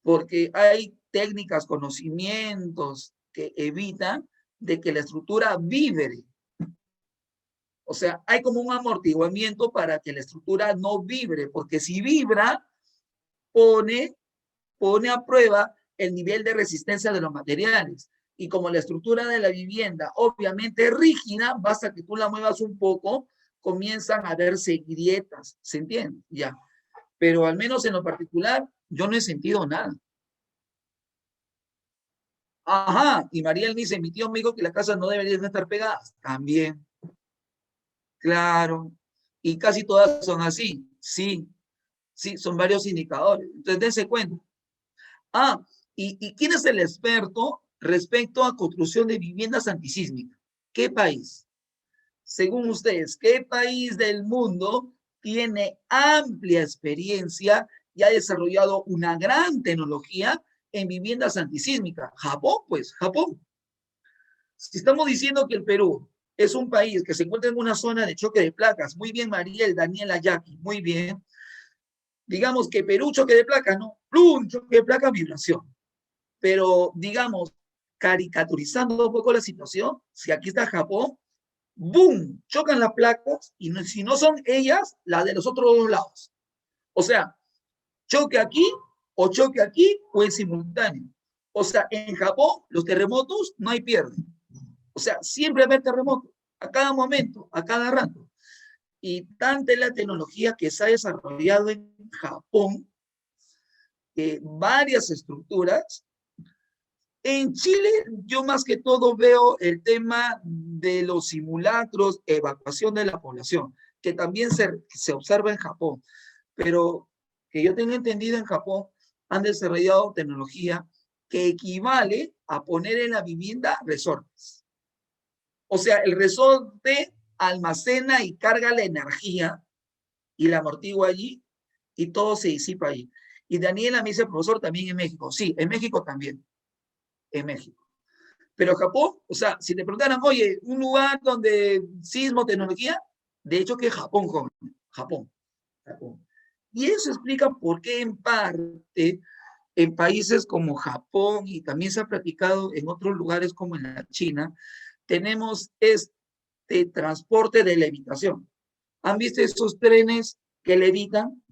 Porque hay técnicas, conocimientos que evitan de que la estructura vibre. O sea, hay como un amortiguamiento para que la estructura no vibre, porque si vibra, pone, pone a prueba el nivel de resistencia de los materiales. Y como la estructura de la vivienda obviamente es rígida, basta que tú la muevas un poco, comienzan a verse grietas, ¿se entiende? Ya. Pero al menos en lo particular, yo no he sentido nada. Ajá, y Mariel dice, mi tío me dijo que las casas no deberían estar pegadas. También, claro. Y casi todas son así. Sí, sí, son varios indicadores. Entonces, dense cuenta. Ah, ¿y quién es el experto respecto a construcción de viviendas antisísmicas? ¿Qué país? Según ustedes, ¿qué país del mundo tiene amplia experiencia y ha desarrollado una gran tecnología en viviendas antisísmicas? Japón, pues, Japón. Si estamos diciendo que el Perú es un país que se encuentra en una zona de choque de placas, muy bien, Mariel, Daniela, Jackie, muy bien. Digamos que Perú, choque de placas, ¿no? ¡Plum! Choque de placas, vibración. Pero, digamos, caricaturizando un poco la situación, si aquí está Japón, ¡boom! Chocan las placas y no, si no son ellas, las de los otros dos lados. O sea, choque aquí o en simultáneo. O sea, en Japón, los terremotos no hay pierde. O sea, siempre va a haber terremotos, a cada momento, a cada rato. Y tanta es la tecnología que se ha desarrollado en Japón, varias estructuras. En Chile, yo más que todo veo el tema de los simulacros, evacuación de la población, que también se observa en Japón. Pero que yo tenga entendido, en Japón han desarrollado tecnología que equivale a poner en la vivienda resortes. O sea, el resorte almacena y carga la energía y la amortigua allí y todo se disipa allí. Y Daniela me dice, profesor, también en México. Sí, en México también. En México. Pero Japón, o sea, si te preguntaran, oye, un lugar donde sismo, tecnología, de hecho que Japón, joven. Japón. Japón. Y eso explica por qué en parte en países como Japón y también se ha practicado en otros lugares como en la China, tenemos transporte de levitación. ¿Han visto esos trenes que levitan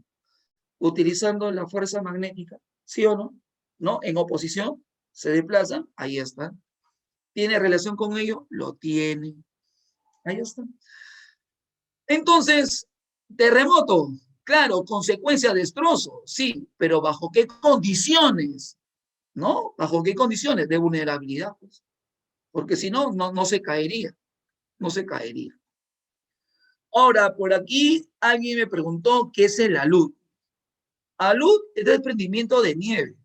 utilizando la fuerza magnética? ¿Sí o no? ¿No? En oposición, se desplazan, ahí está. ¿Tiene relación con ello? Lo tiene. Ahí está. Entonces, terremoto, claro, consecuencia, destrozo, sí, pero ¿bajo qué condiciones? ¿No? ¿Bajo qué condiciones? De vulnerabilidad, pues. Porque si no, no se caería, no se caería. Ahora, por aquí alguien me preguntó qué es el alud. Alud es desprendimiento de nieve.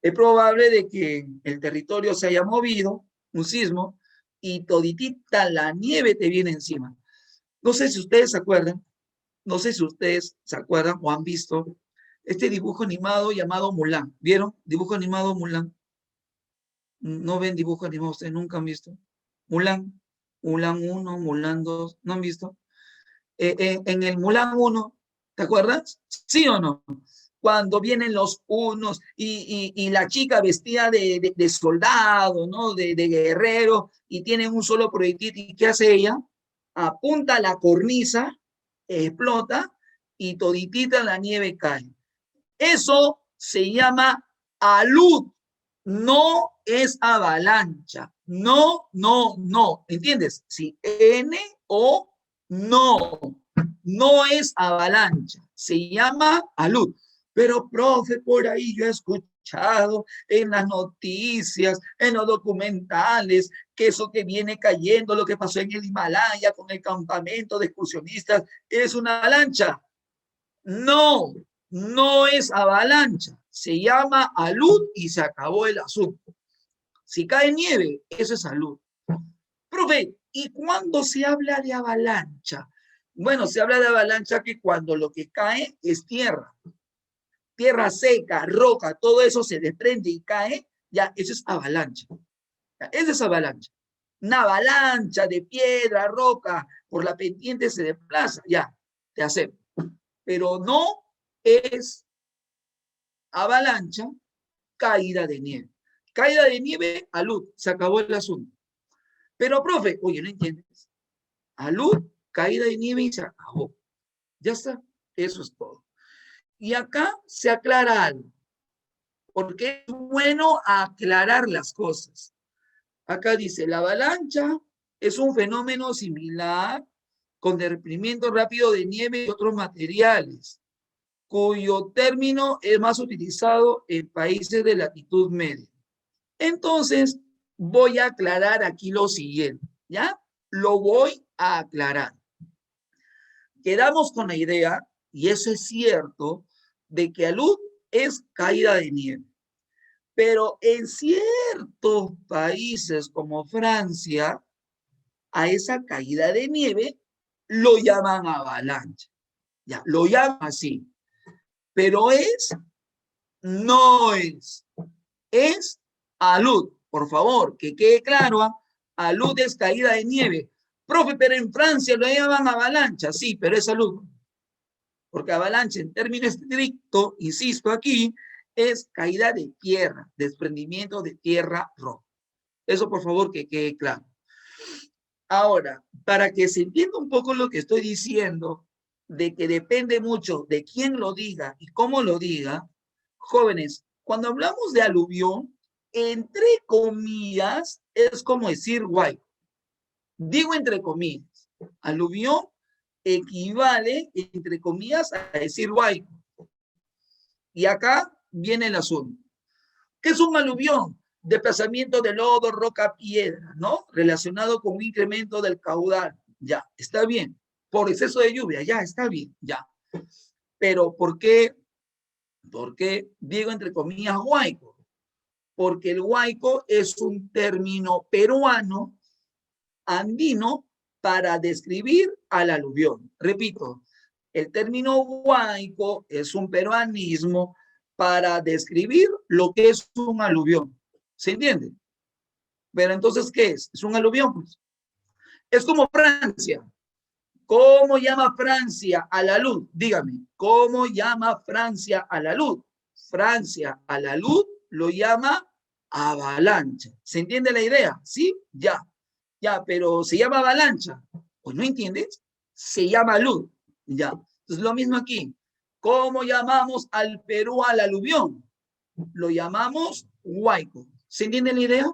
Es probable de que el territorio se haya movido, un sismo, y toditita la nieve te viene encima. No sé si ustedes se acuerdan, no sé si ustedes se acuerdan o han visto este dibujo animado llamado Mulan. ¿Vieron? Dibujo animado Mulan. ¿No ven dibujo animado? ¿Ustedes nunca han visto? Mulan, Mulan 1, Mulan 2, ¿no han visto? En el Mulan 1, ¿te acuerdas? ¿Sí o no? Cuando vienen los unos y la chica vestida de soldado, ¿no? De guerrero, y tienen un solo proyectil, ¿y qué hace ella? Apunta a la cornisa, explota, y toditita la nieve cae. Eso se llama alud, no es avalancha. No, no, no. ¿Entiendes? Si N o no, no es avalancha. Se llama alud. Pero, profe, por ahí yo escuché escuchado en las noticias, en los documentales, que eso que viene cayendo, lo que pasó en el Himalaya con el campamento de excursionistas, es una avalancha. No, no es avalancha. Se llama alud y se acabó el asunto. Si cae nieve, eso es alud. Profe, ¿y cuándo se habla de avalancha? Bueno, se habla de avalancha que cuando lo que cae es tierra. Tierra seca, roca, todo eso se desprende y cae, ya, eso es avalancha. Ya, eso es avalancha. Una avalancha de piedra, roca, por la pendiente se desplaza, ya, te acepto. Pero no es avalancha, caída de nieve. Caída de nieve, alud, se acabó el asunto. Pero, profe, oye, ¿no entiendes? Alud, caída de nieve y se acabó. Ya está, eso es todo. Y acá se aclara algo, porque es bueno aclarar las cosas. Acá dice, la avalancha es un fenómeno similar con derretimiento rápido de nieve y otros materiales, cuyo término es más utilizado en países de latitud media. Entonces, voy a aclarar aquí lo siguiente, ¿ya? Lo voy a aclarar. Quedamos con la idea, y eso es cierto, de que alud es caída de nieve. Pero en ciertos países como Francia, a esa caída de nieve lo llaman avalancha. Ya, lo llaman así. Pero no es alud. Por favor, que quede claro, alud es caída de nieve. Profe, pero en Francia lo llaman avalancha. Sí, pero es alud. Porque avalancha en término estricto, insisto aquí, es caída de tierra, desprendimiento de tierra roja. Eso por favor que quede claro. Ahora, para que se entienda un poco lo que estoy diciendo, de que depende mucho de quién lo diga y cómo lo diga, jóvenes, cuando hablamos de aluvión, entre comillas, es como decir guay. Digo entre comillas, aluvión equivale, entre comillas, a decir guay. Y acá viene el asunto. ¿Qué es un aluvión? Desplazamiento de lodo, roca, piedra, ¿no? Relacionado con un incremento del caudal. Ya, está bien. Por exceso de lluvia, ya, está bien, ya. Pero ¿por qué? Porque digo entre comillas huaico. Porque el huaico es un término peruano, andino, para describir al aluvión. Repito, el término huaico es un peruanismo para describir lo que es un aluvión. ¿Se entiende? Pero entonces, ¿qué es? Es un aluvión, pues. Es como Francia. ¿Cómo llama Francia a la luz? Dígame, ¿cómo llama Francia a la luz? Francia a la luz lo llama avalancha. ¿Se entiende la idea? ¿Sí? Ya. Ya, pero se llama avalancha. Pues no entiendes. Se llama luz. Ya. Entonces lo mismo aquí. ¿Cómo llamamos al Perú al aluvión? Lo llamamos huaico. ¿Se entiende la idea?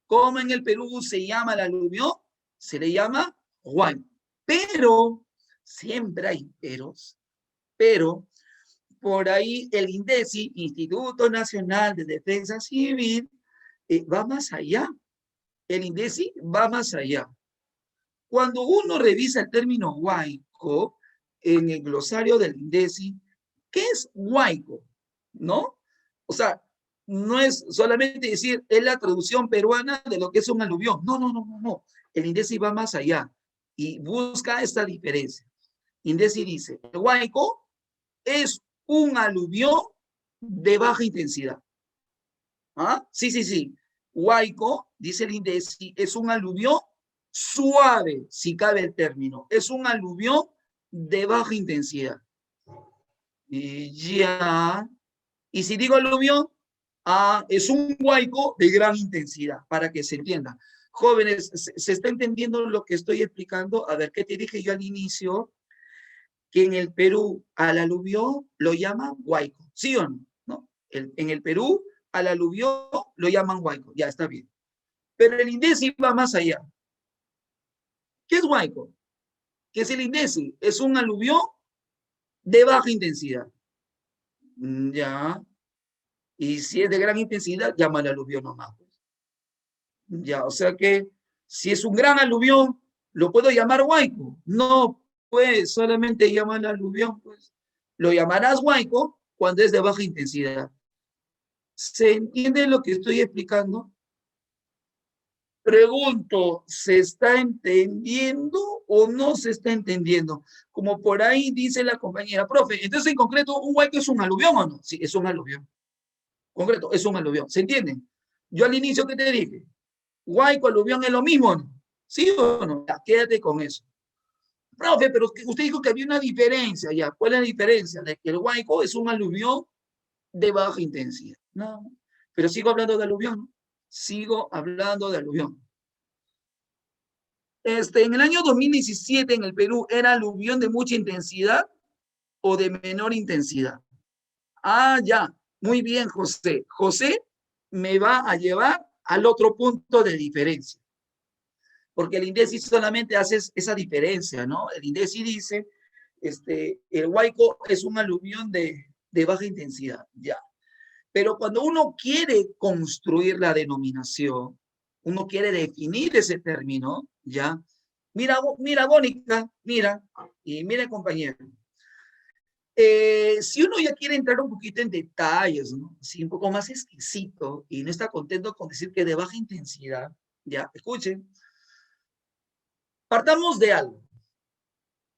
¿Cómo en el Perú se llama el aluvión? Se le llama huaico. Pero, siempre hay pero por ahí el INDECI, Instituto Nacional de Defensa Civil, va más allá. El INDECI va más allá. Cuando uno revisa el término huaico en el glosario del INDECI, ¿qué es huaico? ¿No? O sea, no es solamente decir, es la traducción peruana de lo que es un aluvión. No, no, no, no, no. El INDECI va más allá y busca esta diferencia. INDECI dice, el huaico es un aluvión de baja intensidad. ¿Ah? Sí, sí, sí. Huaico, dice el INDECI, es un aluvión suave, si cabe el término. Es un aluvión de baja intensidad. Y ya. Y si digo aluvión, es un huaico de gran intensidad, para que se entienda. Jóvenes, ¿se está entendiendo lo que estoy explicando? A ver, ¿qué te dije yo al inicio? Que en el Perú al aluvión lo llaman huaico, ¿sí o no? ¿No? En el Perú al aluvión lo llaman huaico, ya está bien. Pero el INDECI va más allá. ¿Qué es huaico? ¿Qué es el INDECI? Es un aluvión de baja intensidad. Ya. Y si es de gran intensidad, llámale aluvión nomás. Ya, o sea que si es un gran aluvión, ¿lo puedo llamar huaico? No, pues solamente llaman aluvión, pues. Lo llamarás huaico cuando es de baja intensidad. ¿Se entiende lo que estoy explicando? Pregunto, ¿se está entendiendo o no se está entendiendo? Como por ahí dice la compañera, profe, entonces en concreto, ¿un huaico es un aluvión o no? Sí, es un aluvión. Concreto, es un aluvión. ¿Se entiende? Yo al inicio, ¿qué te dije? Huaico, aluvión es lo mismo, ¿no? ¿Sí o no? Ya, quédate con eso. Profe, pero usted dijo que había una diferencia, ya. ¿Cuál es la diferencia? De que el huaico es un aluvión de baja intensidad. No, pero sigo hablando de aluvión, ¿no? Sigo hablando de aluvión. En el año 2017 en el Perú, ¿era aluvión de mucha intensidad o de menor intensidad? Ah, ya. Muy bien, José. José me va a llevar al otro punto de diferencia. Porque el INDECI solamente hace esa diferencia, ¿no? El INDECI dice, el Huayco es un aluvión de baja intensidad, ya. Pero cuando uno quiere construir la denominación, uno quiere definir ese término, ¿ya? Mira, Mónica, mira, y mire, compañero. Si uno ya quiere entrar un poquito en detalles, ¿no? Sí, un poco más exquisito y no está contento con decir que de baja intensidad, ya, escuchen, partamos de algo.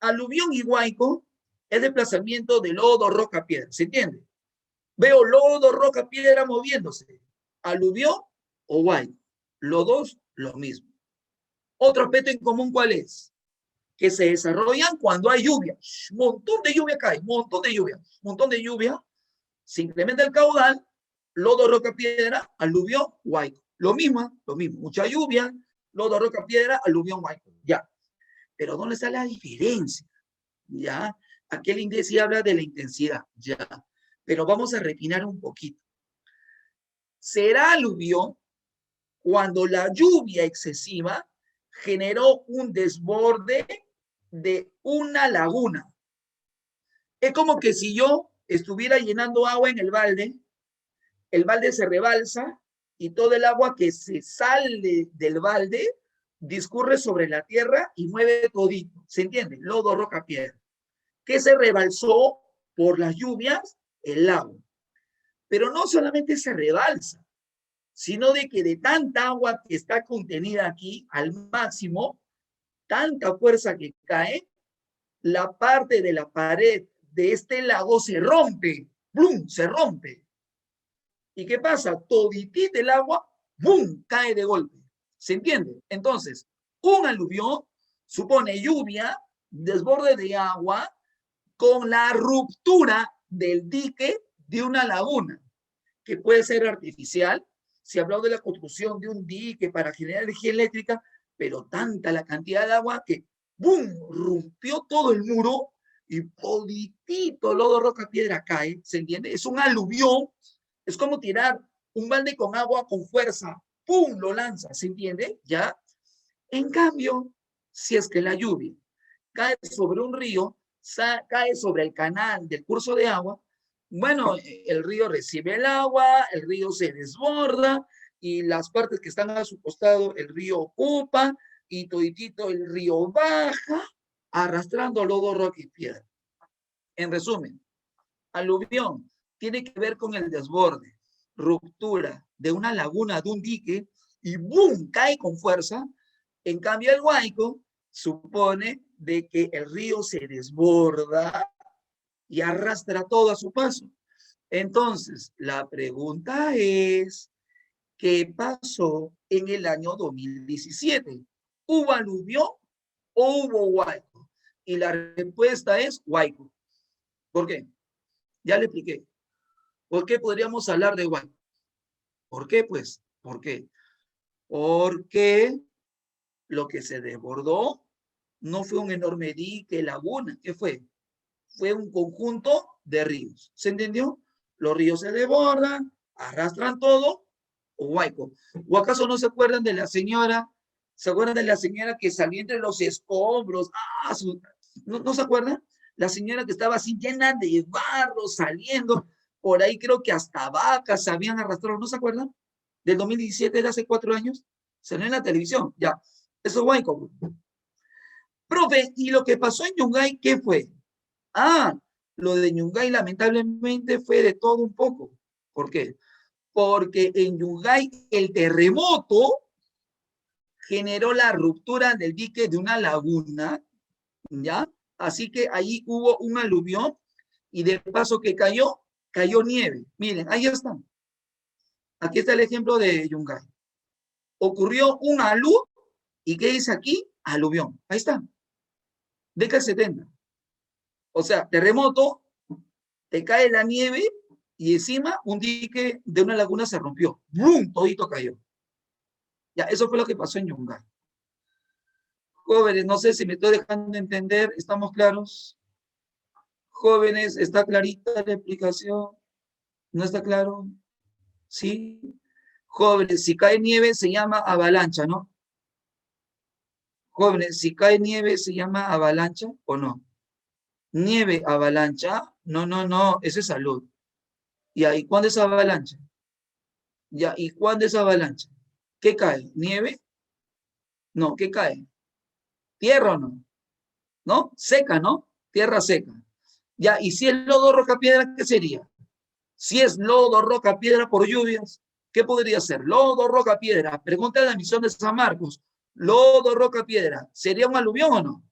Aluvión y huaico es desplazamiento de lodo, roca, piedra, ¿se entiende? Veo lodo, roca, piedra moviéndose. Aluvión o huaico. Los dos, lo mismo. Otro aspecto en común, ¿cuál es? Que se desarrollan cuando hay lluvia. Montón de lluvia cae, montón de lluvia. Se incrementa el caudal, lodo, roca, piedra, aluvión, huaico. Lo mismo. Mucha lluvia, lodo, roca, piedra, aluvión, huaico. Ya. Pero ¿dónde está la diferencia? Ya. Aquel índice habla de la intensidad. Ya. Pero vamos a refinar un poquito. Será aluvión cuando la lluvia excesiva generó un desborde de una laguna. Es como que si yo estuviera llenando agua en el balde se rebalsa y todo el agua que se sale del balde discurre sobre la tierra y mueve todito. ¿Se entiende? Lodo, roca, piedra. Que se rebalsó por las lluvias el lago. Pero no solamente se rebalsa, sino de que de tanta agua que está contenida aquí al máximo, tanta fuerza que cae, la parte de la pared de este lago se rompe, ¡blum! Se rompe. ¿Y qué pasa? Toditita el agua, ¡bum!, cae de golpe. ¿Se entiende? Entonces, un aluvión supone lluvia, desborde de agua, con la ruptura del dique de una laguna, que puede ser artificial. Se habló de la construcción de un dique para generar energía eléctrica, pero tanta la cantidad de agua que ¡bum!, rompió todo el muro y poditito lodo, roca, piedra cae. ¿Se entiende? Es un aluvión. Es como tirar un balde con agua con fuerza. ¡Pum!, lo lanza. ¿Se entiende? ¿Ya? En cambio, si es que la lluvia cae sobre un río, cae sobre el canal del curso de agua, bueno, el río recibe el agua, el río se desborda y las partes que están a su costado, el río ocupa y toditito el río baja arrastrando lodo, roca y piedra. En resumen, aluvión tiene que ver con el desborde, ruptura de una laguna, de un dique y ¡boom!, cae con fuerza. En cambio, el huaico supone de que el río se desborda y arrastra todo a su paso. Entonces, la pregunta es, ¿qué pasó en el año 2017? ¿Hubo aluvión o hubo huaico? Y la respuesta es huaico. ¿Por qué? Ya le expliqué. ¿Por qué podríamos hablar de huaico? ¿Por qué? Pues, ¿por qué? Porque lo que se desbordó no fue un enorme dique, laguna. ¿Qué fue? Fue un conjunto de ríos. ¿Se entendió? Los ríos se desbordan, arrastran todo, o huaico. ¿O acaso no se acuerdan de la señora? ¿Se acuerdan de la señora que salía entre los escombros? ¿No se acuerdan? La señora que estaba así llena de barro saliendo. por ahí creo que hasta vacas se habían arrastrado, ¿no se acuerdan? Del 2017, de hace 4 años, salió en la televisión, ya. Eso es Huayco. Profe, ¿y lo que pasó en Yungay, qué fue? Ah, lo de Yungay lamentablemente fue de todo un poco. ¿Por qué? Porque en Yungay el terremoto generó la ruptura del dique de una laguna, ¿ya? Así que ahí hubo un aluvión y de paso que cayó nieve. Miren, ahí están. Aquí está el ejemplo de Yungay. Ocurrió un alud y ¿qué dice aquí? Aluvión. Ahí está. Década 70. O sea, terremoto, te cae la nieve y encima un dique de una laguna se rompió. ¡Bum! Todito cayó. Ya, eso fue lo que pasó en Yungay. Jóvenes, no sé si me estoy dejando entender, ¿estamos claros? Jóvenes, ¿está clarita la explicación? ¿No está claro? ¿Sí? Jóvenes, si cae nieve se llama avalancha, ¿no? Jóvenes, si cae nieve se llama avalancha o no. Nieve, avalancha, no, no, no, eso es salud. Ya, ¿y cuándo es avalancha? Ya, ¿y cuándo es avalancha? ¿Qué cae? ¿Nieve? No, ¿qué cae? ¿Tierra o no? ¿No? Seca, ¿no? Tierra seca. Ya, ¿y si es lodo, roca, piedra, qué sería? Si es lodo, roca, piedra por lluvias, ¿qué podría ser? Lodo, roca, piedra. Pregunta de la misión de San Marcos. Lodo, roca, piedra. ¿Sería un aluvión o no?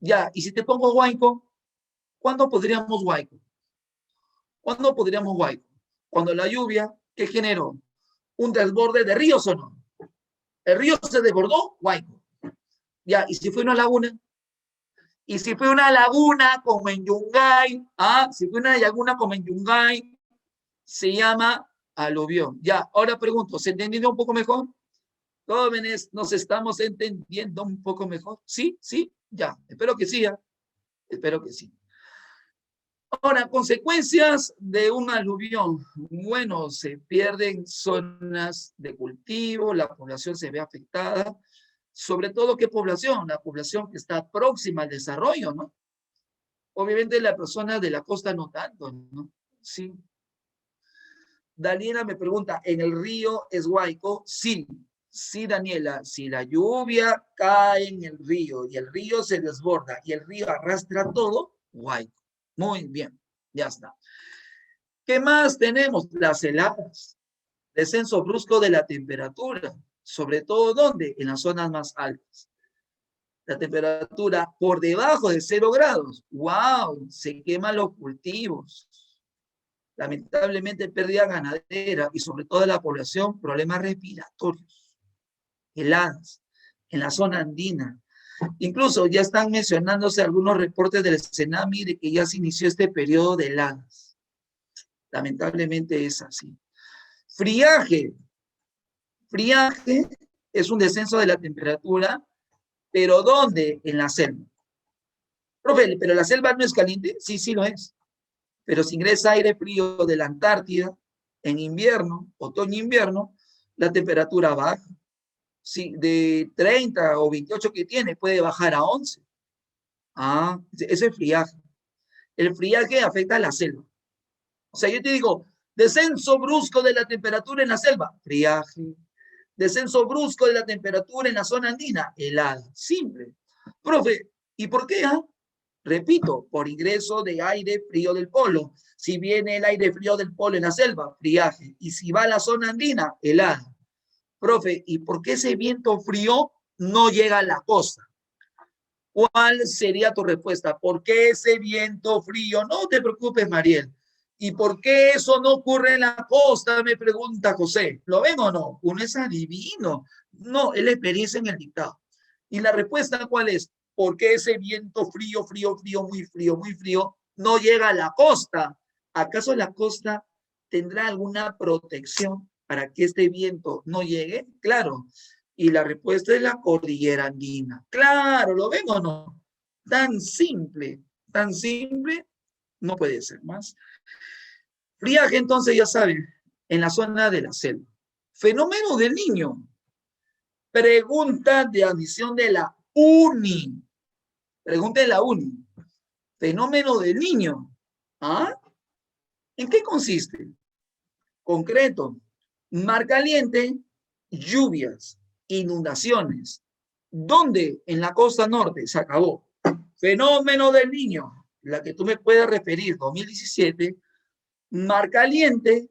Ya, y si te pongo huaico, ¿cuándo podríamos huaico? ¿Cuándo podríamos huaico? Cuando la lluvia, ¿qué generó? ¿Un desborde de ríos o no? El río se desbordó, huaico. Ya, y si fue una laguna, y si fue una laguna como en Yungay, si fue una laguna como en Yungay, se llama aluvión. Ya, ahora pregunto, ¿se entendió un poco mejor? Jóvenes, ¿nos estamos entendiendo un poco mejor? ¿Sí? ¿Sí? Ya, espero que sí, ¿ya? Espero que sí. Ahora, consecuencias de un aluvión. Bueno, se pierden zonas de cultivo, la población se ve afectada. Sobre todo, ¿qué población? La población que está próxima al desarrollo, ¿no? Obviamente la persona de la costa no tanto, ¿no? Sí. Daniela me pregunta, ¿en el río es Huayco? Sí, sí, Daniela. Si la lluvia cae en el río y el río se desborda y el río arrastra todo, Huayco. Muy bien, ya está. ¿Qué más tenemos? Las heladas. Descenso brusco de la temperatura. Sobre todo, ¿dónde? En las zonas más altas. La temperatura por debajo de 0 grados. ¡Wow! Se queman los cultivos. Lamentablemente pérdida ganadera y sobre todo de la población, problemas respiratorios, heladas en la zona andina. Incluso ya están mencionándose algunos reportes del Senami de que ya se inició este periodo de heladas. Lamentablemente es así. Friaje. Friaje es un descenso de la temperatura, pero ¿dónde? En la selva. Profe, ¿pero la selva no es caliente? Sí, sí lo es. Pero si ingresa aire frío de la Antártida, en invierno, otoño-invierno, la temperatura baja. Si de 30 o 28 que tiene, puede bajar a 11. Ese es el friaje. El friaje afecta a la selva. O sea, yo te digo, descenso brusco de la temperatura en la selva, friaje. Descenso brusco de la temperatura en la zona andina, helada. Simple. Profe, ¿y por qué? Repito, por ingreso de aire frío del polo. Si viene el aire frío del polo en la selva, friaje. Y si va a la zona andina, helada. Profe, ¿y por qué ese viento frío no llega a la costa? ¿Cuál sería tu respuesta? ¿Por qué ese viento frío? No te preocupes, Mariel. ¿Y por qué eso no ocurre en la costa? Me pregunta José. ¿Lo ven o no? Uno es adivino. No, es la experiencia en el dictado. ¿Y la respuesta cuál es? ¿Por qué ese viento frío, muy frío, no llega a la costa? ¿Acaso la costa tendrá alguna protección para que este viento no llegue? Claro. Y la respuesta es la cordillera andina. Claro, ¿lo ven o no? Tan simple, no puede ser más. Friaje, entonces, ya saben, en la zona de la selva. Fenómeno del niño. Pregunta de admisión de la UNI. Pregunta de la UNI. Fenómeno del niño. ¿Ah? ¿En qué consiste? Concreto, mar caliente, lluvias, inundaciones. ¿Dónde? En la costa norte, se acabó. Fenómeno del Niño, la que tú me puedes referir, 2017, mar caliente,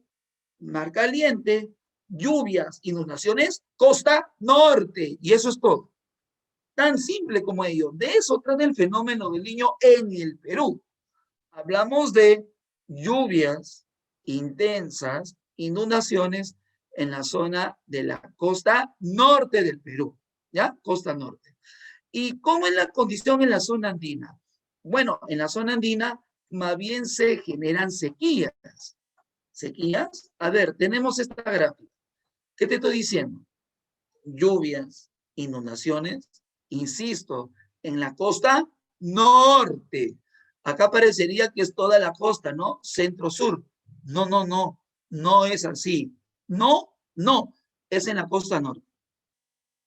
lluvias, inundaciones, costa norte. Y eso es todo. Tan simple como ello. De eso trata el fenómeno del Niño en el Perú. Hablamos de lluvias intensas, inundaciones en la zona de la costa norte del Perú, ¿ya? Costa norte. ¿Y cómo es la condición en la zona andina? Bueno, en la zona andina más bien se generan sequías. ¿Sequías? A ver, tenemos esta gráfica. ¿Qué te estoy diciendo? Lluvias, inundaciones, insisto, en la costa norte. Acá parecería que es toda la costa, ¿no? Centro-sur. No, no, no, no es así. No, no, es en la costa norte.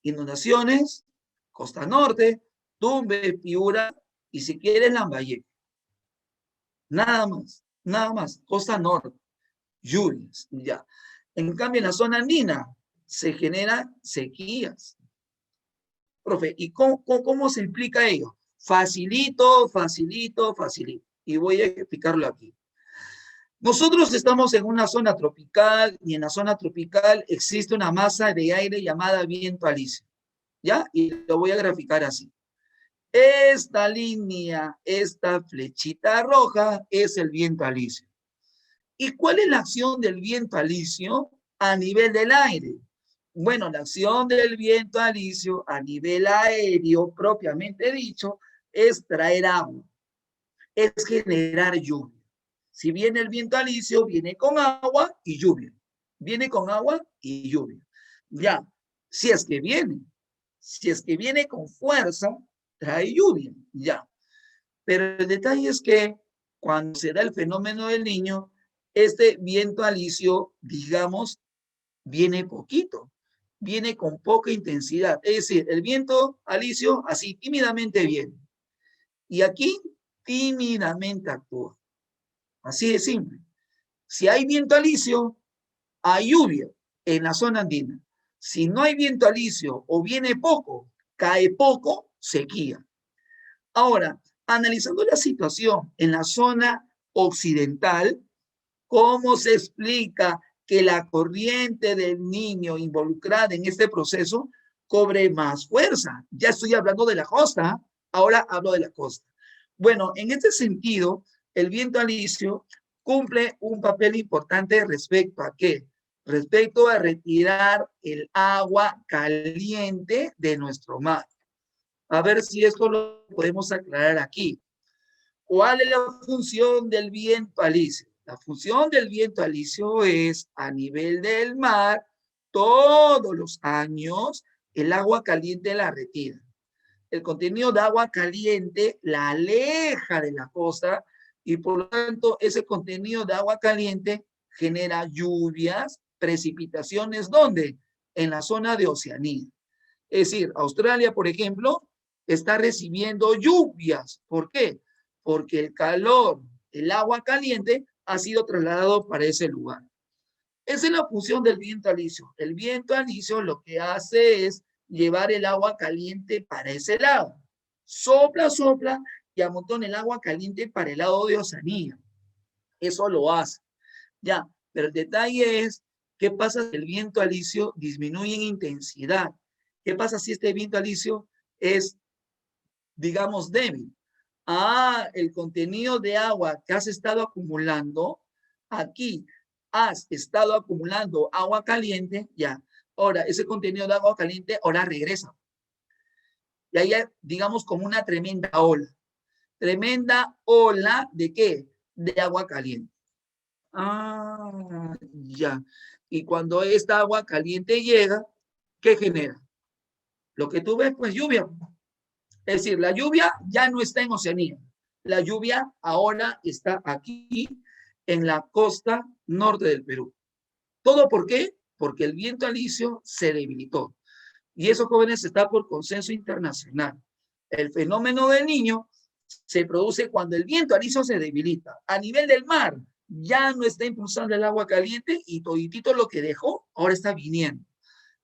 Inundaciones, costa norte, Tumbes, Piura y si quieres Lambayeque. Nada más, costa norte, lluvias, ya. En cambio, en la zona andina se generan sequías. Profe, ¿y cómo se explica ello? Facilito, facilito, facilito. Y voy a explicarlo aquí. Nosotros estamos en una zona tropical y en la zona tropical existe una masa de aire llamada viento alisio. ¿Ya? Y lo voy a graficar así. Esta línea, esta flechita roja es el viento alisio. ¿Y cuál es la acción del viento alisio a nivel del aire? Bueno, la acción del viento alisio a nivel aéreo, propiamente dicho, es traer agua, es generar lluvia. Si viene el viento alisio, viene con agua y lluvia. Viene con agua y lluvia. Ya, si es que viene con fuerza, trae lluvia, ya. Pero el detalle es que cuando se da el fenómeno del Niño, este viento alisio, digamos, viene poquito, viene con poca intensidad. Es decir, el viento alisio así tímidamente viene. Y aquí tímidamente actúa. Así de simple. Si hay viento alisio, hay lluvia en la zona andina. Si no hay viento alisio o viene poco, cae poco, sequía. Ahora, analizando la situación en la zona occidental, ¿cómo se explica que la corriente del Niño involucrada en este proceso cobre más fuerza? Ya estoy hablando de la costa, ahora hablo de la costa. Bueno, en este sentido, el viento alisio cumple un papel importante respecto a qué? Respecto a retirar el agua caliente de nuestro mar. A ver si esto lo podemos aclarar aquí. ¿Cuál es la función del viento alisio? La función del viento alisio es a nivel del mar, todos los años, el agua caliente la retira. El contenido de agua caliente la aleja de la costa y por lo tanto ese contenido de agua caliente genera lluvias, precipitaciones, ¿dónde? En la zona de Oceanía. Es decir, Australia, por ejemplo, está recibiendo lluvias. ¿Por qué? Porque el calor, el agua caliente, ha sido trasladado para ese lugar. Esa es la función del viento alisio. El viento alisio lo que hace es llevar el agua caliente para ese lado. Sopla, sopla y amontona el agua caliente para el lado de Oceanía. Eso lo hace. Ya, pero el detalle es, ¿qué pasa si el viento alisio disminuye en intensidad? ¿Qué pasa si este viento alisio es, digamos, débil? El contenido de agua que has estado acumulando, aquí has estado acumulando agua caliente, ya. Ahora, ese contenido de agua caliente ahora regresa. Y ahí, digamos, como una tremenda ola. Tremenda ola ¿de qué? De agua caliente. Ya. Y cuando esta agua caliente llega, ¿qué genera? Lo que tú ves, pues lluvia. Es decir, la lluvia ya no está en Oceanía. La lluvia ahora está aquí en la costa norte del Perú. ¿Todo por qué? Porque el viento alisio se debilitó. Y eso, jóvenes, está por consenso internacional. El fenómeno del Niño se produce cuando el viento alisio se debilita. A nivel del mar, ya no está impulsando el agua caliente y toditito lo que dejó ahora está viniendo.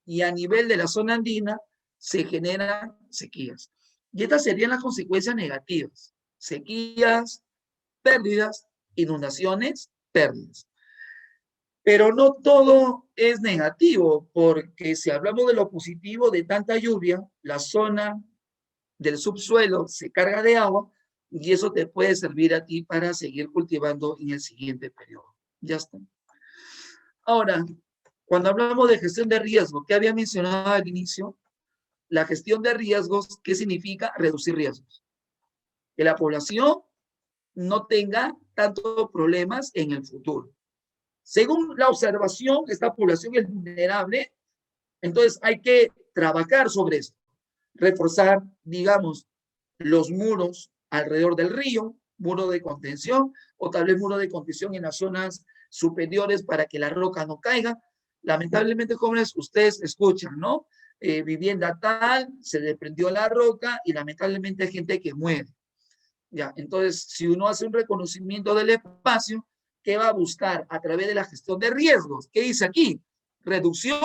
Y a nivel de la zona andina se generan sequías. Y estas serían las consecuencias negativas. Sequías, pérdidas, inundaciones, pérdidas. Pero no todo es negativo, porque si hablamos de lo positivo de tanta lluvia, la zona del subsuelo se carga de agua y eso te puede servir a ti para seguir cultivando en el siguiente periodo. Ya está. Ahora, cuando hablamos de gestión de riesgo, ¿qué había mencionado al inicio? La gestión de riesgos, ¿qué significa? Reducir riesgos. Que la población no tenga tantos problemas en el futuro. Según la observación, esta población es vulnerable, entonces hay que trabajar sobre esto. Reforzar, digamos, los muros alrededor del río, muro de contención, o tal vez muro de contención en las zonas superiores para que la roca no caiga. Lamentablemente, jóvenes, ustedes escuchan, ¿no? Vivienda tal, se le prendió la roca y lamentablemente hay gente que muere. Ya, entonces, si uno hace un reconocimiento del espacio, ¿qué va a buscar? A través de la gestión de riesgos. ¿Qué dice aquí? Reducción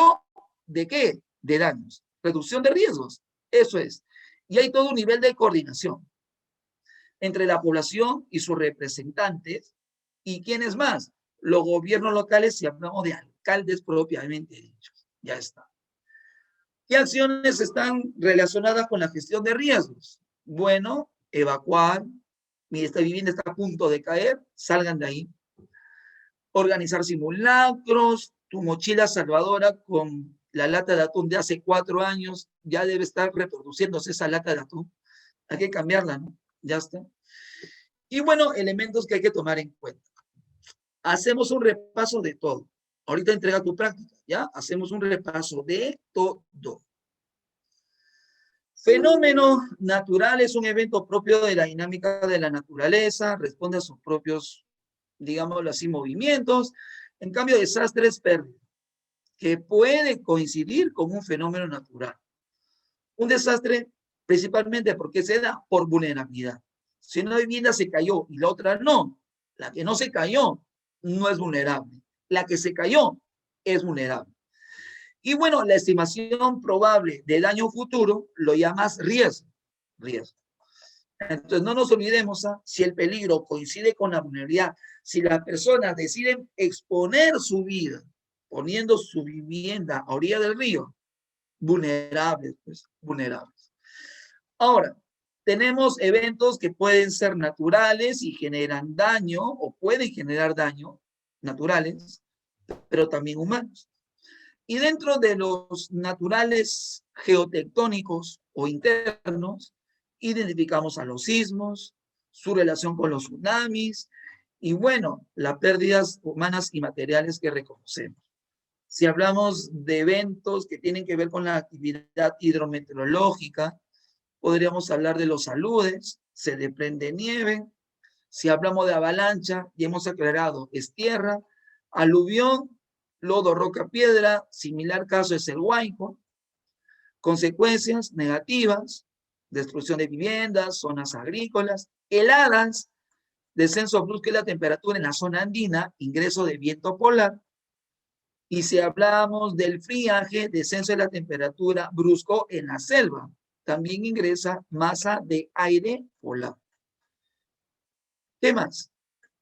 de qué? De daños. Reducción de riesgos. Eso es. Y hay todo un nivel de coordinación entre la población y sus representantes. ¿Y quiénes más? Los gobiernos locales, si hablamos de alcaldes propiamente dichos. Ya está. ¿Qué acciones están relacionadas con la gestión de riesgos? Bueno, evacuar, esta vivienda está a punto de caer, salgan de ahí. Organizar simulacros, tu mochila salvadora con la lata de atún de hace 4 años, ya debe estar reproduciéndose esa lata de atún. Hay que cambiarla, ¿no? Ya está. Y bueno, elementos que hay que tomar en cuenta. Hacemos un repaso de todo. Ahorita entrega tu práctica, ¿ya? Hacemos un repaso de todo. Fenómeno natural es un evento propio de la dinámica de la naturaleza, responde a sus propios, digámoslo así, movimientos. En cambio, desastre es pérdida, que puede coincidir con un fenómeno natural. Un desastre, principalmente porque se da por vulnerabilidad. Si una vivienda se cayó y la otra no, la que no se cayó no es vulnerable. La que se cayó es vulnerable. Y bueno, la estimación probable de daño futuro lo llamas riesgo. Riesgo. Entonces, no nos olvidemos, si el peligro coincide con la vulnerabilidad, si las personas deciden exponer su vida, poniendo su vivienda a orilla del río, vulnerables, pues, vulnerables. Ahora, tenemos eventos que pueden ser naturales y generan daño, o pueden generar daño, naturales, pero también humanos. Y dentro de los naturales geotectónicos o internos, identificamos a los sismos, su relación con los tsunamis y bueno, las pérdidas humanas y materiales que reconocemos. Si hablamos de eventos que tienen que ver con la actividad hidrometeorológica, podríamos hablar de los aludes, se desprende nieve. Si hablamos de avalancha, ya hemos aclarado, es tierra, aluvión, lodo, roca, piedra, similar caso es el Huayco. Consecuencias negativas, destrucción de viviendas, zonas agrícolas, heladas, descenso brusco de la temperatura en la zona andina, ingreso de viento polar. Y si hablamos del friaje, descenso de la temperatura brusco en la selva, también ingresa masa de aire polar. ¿Qué más?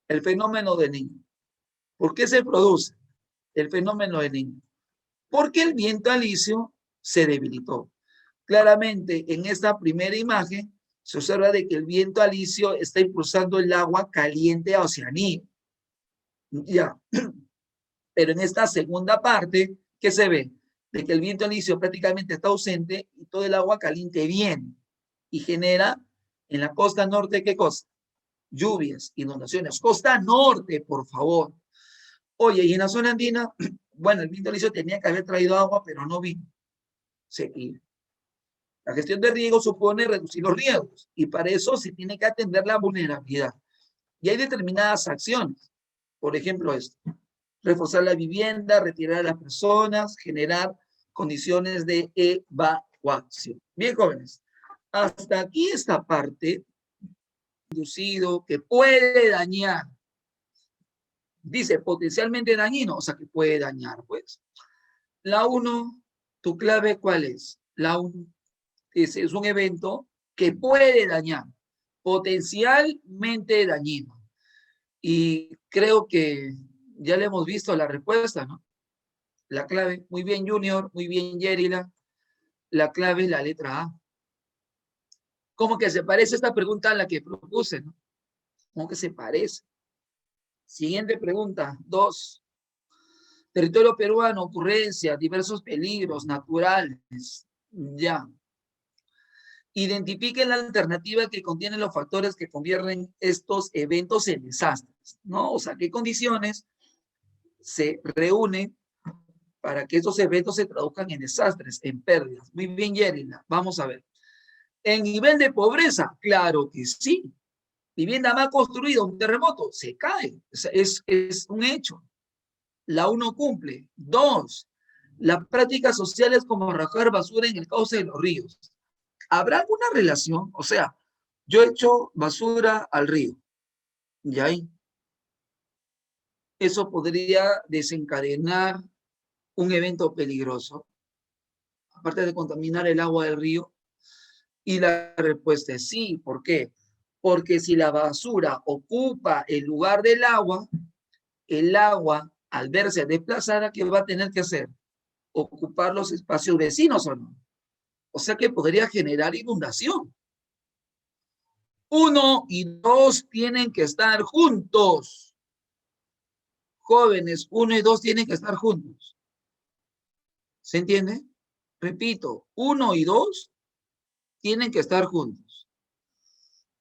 El fenómeno del Niño. ¿Por qué se produce el fenómeno del Niño? Porque el viento alisio se debilitó. Claramente, en esta primera imagen, se observa de que el viento alisio está impulsando el agua caliente a Oceanía. Ya. Pero en esta segunda parte, ¿qué se ve? De que el viento alisio prácticamente está ausente y todo el agua caliente viene y genera en la costa norte, ¿qué cosa? Lluvias, inundaciones. Costa norte, por favor. Oye, y en la zona andina, bueno, el viento alisio tenía que haber traído agua, pero no vino. Sequía. La gestión de riego supone reducir los riesgos y para eso se tiene que atender la vulnerabilidad. Y hay determinadas acciones. Por ejemplo, esto. Reforzar la vivienda, retirar a las personas, generar condiciones de evacuación. Bien, jóvenes. Hasta aquí esta parte, inducido, que puede dañar Dice potencialmente dañino, o sea que puede dañar, pues. La 1, ¿tu clave cuál es? La 1 es un evento que puede dañar, potencialmente dañino. Y creo que ya le hemos visto la respuesta, ¿no? La clave, muy bien Junior, muy bien Yerila, la clave es la letra A. ¿Cómo que se parece esta pregunta a la que propuse, no? ¿Cómo que se parece? Siguiente pregunta, 2. Territorio peruano, ocurrencia, diversos peligros naturales. Ya. Identifiquen la alternativa que contiene los factores que convierten estos eventos en desastres, ¿no? O sea, qué condiciones se reúnen para que estos eventos se traduzcan en desastres, en pérdidas. Muy bien, Yerina. Vamos a ver. En nivel de pobreza, claro que sí. Vivienda mal construida, un terremoto, se cae. Es un hecho. La 1 cumple. 2. Las prácticas sociales como arrojar basura en el cauce de los ríos. ¿Habrá alguna relación? O sea, yo echo basura al río. Y ahí, eso podría desencadenar un evento peligroso, aparte de contaminar el agua del río. Y la respuesta es sí. ¿Por qué? Porque si la basura ocupa el lugar del agua, el agua, al verse desplazada, ¿qué va a tener que hacer? Ocupar los espacios vecinos o no. O sea que podría generar inundación. 1 y 2 tienen que estar juntos. Jóvenes, 1 y 2 tienen que estar juntos. ¿Se entiende? Repito, 1 y 2 tienen que estar juntos.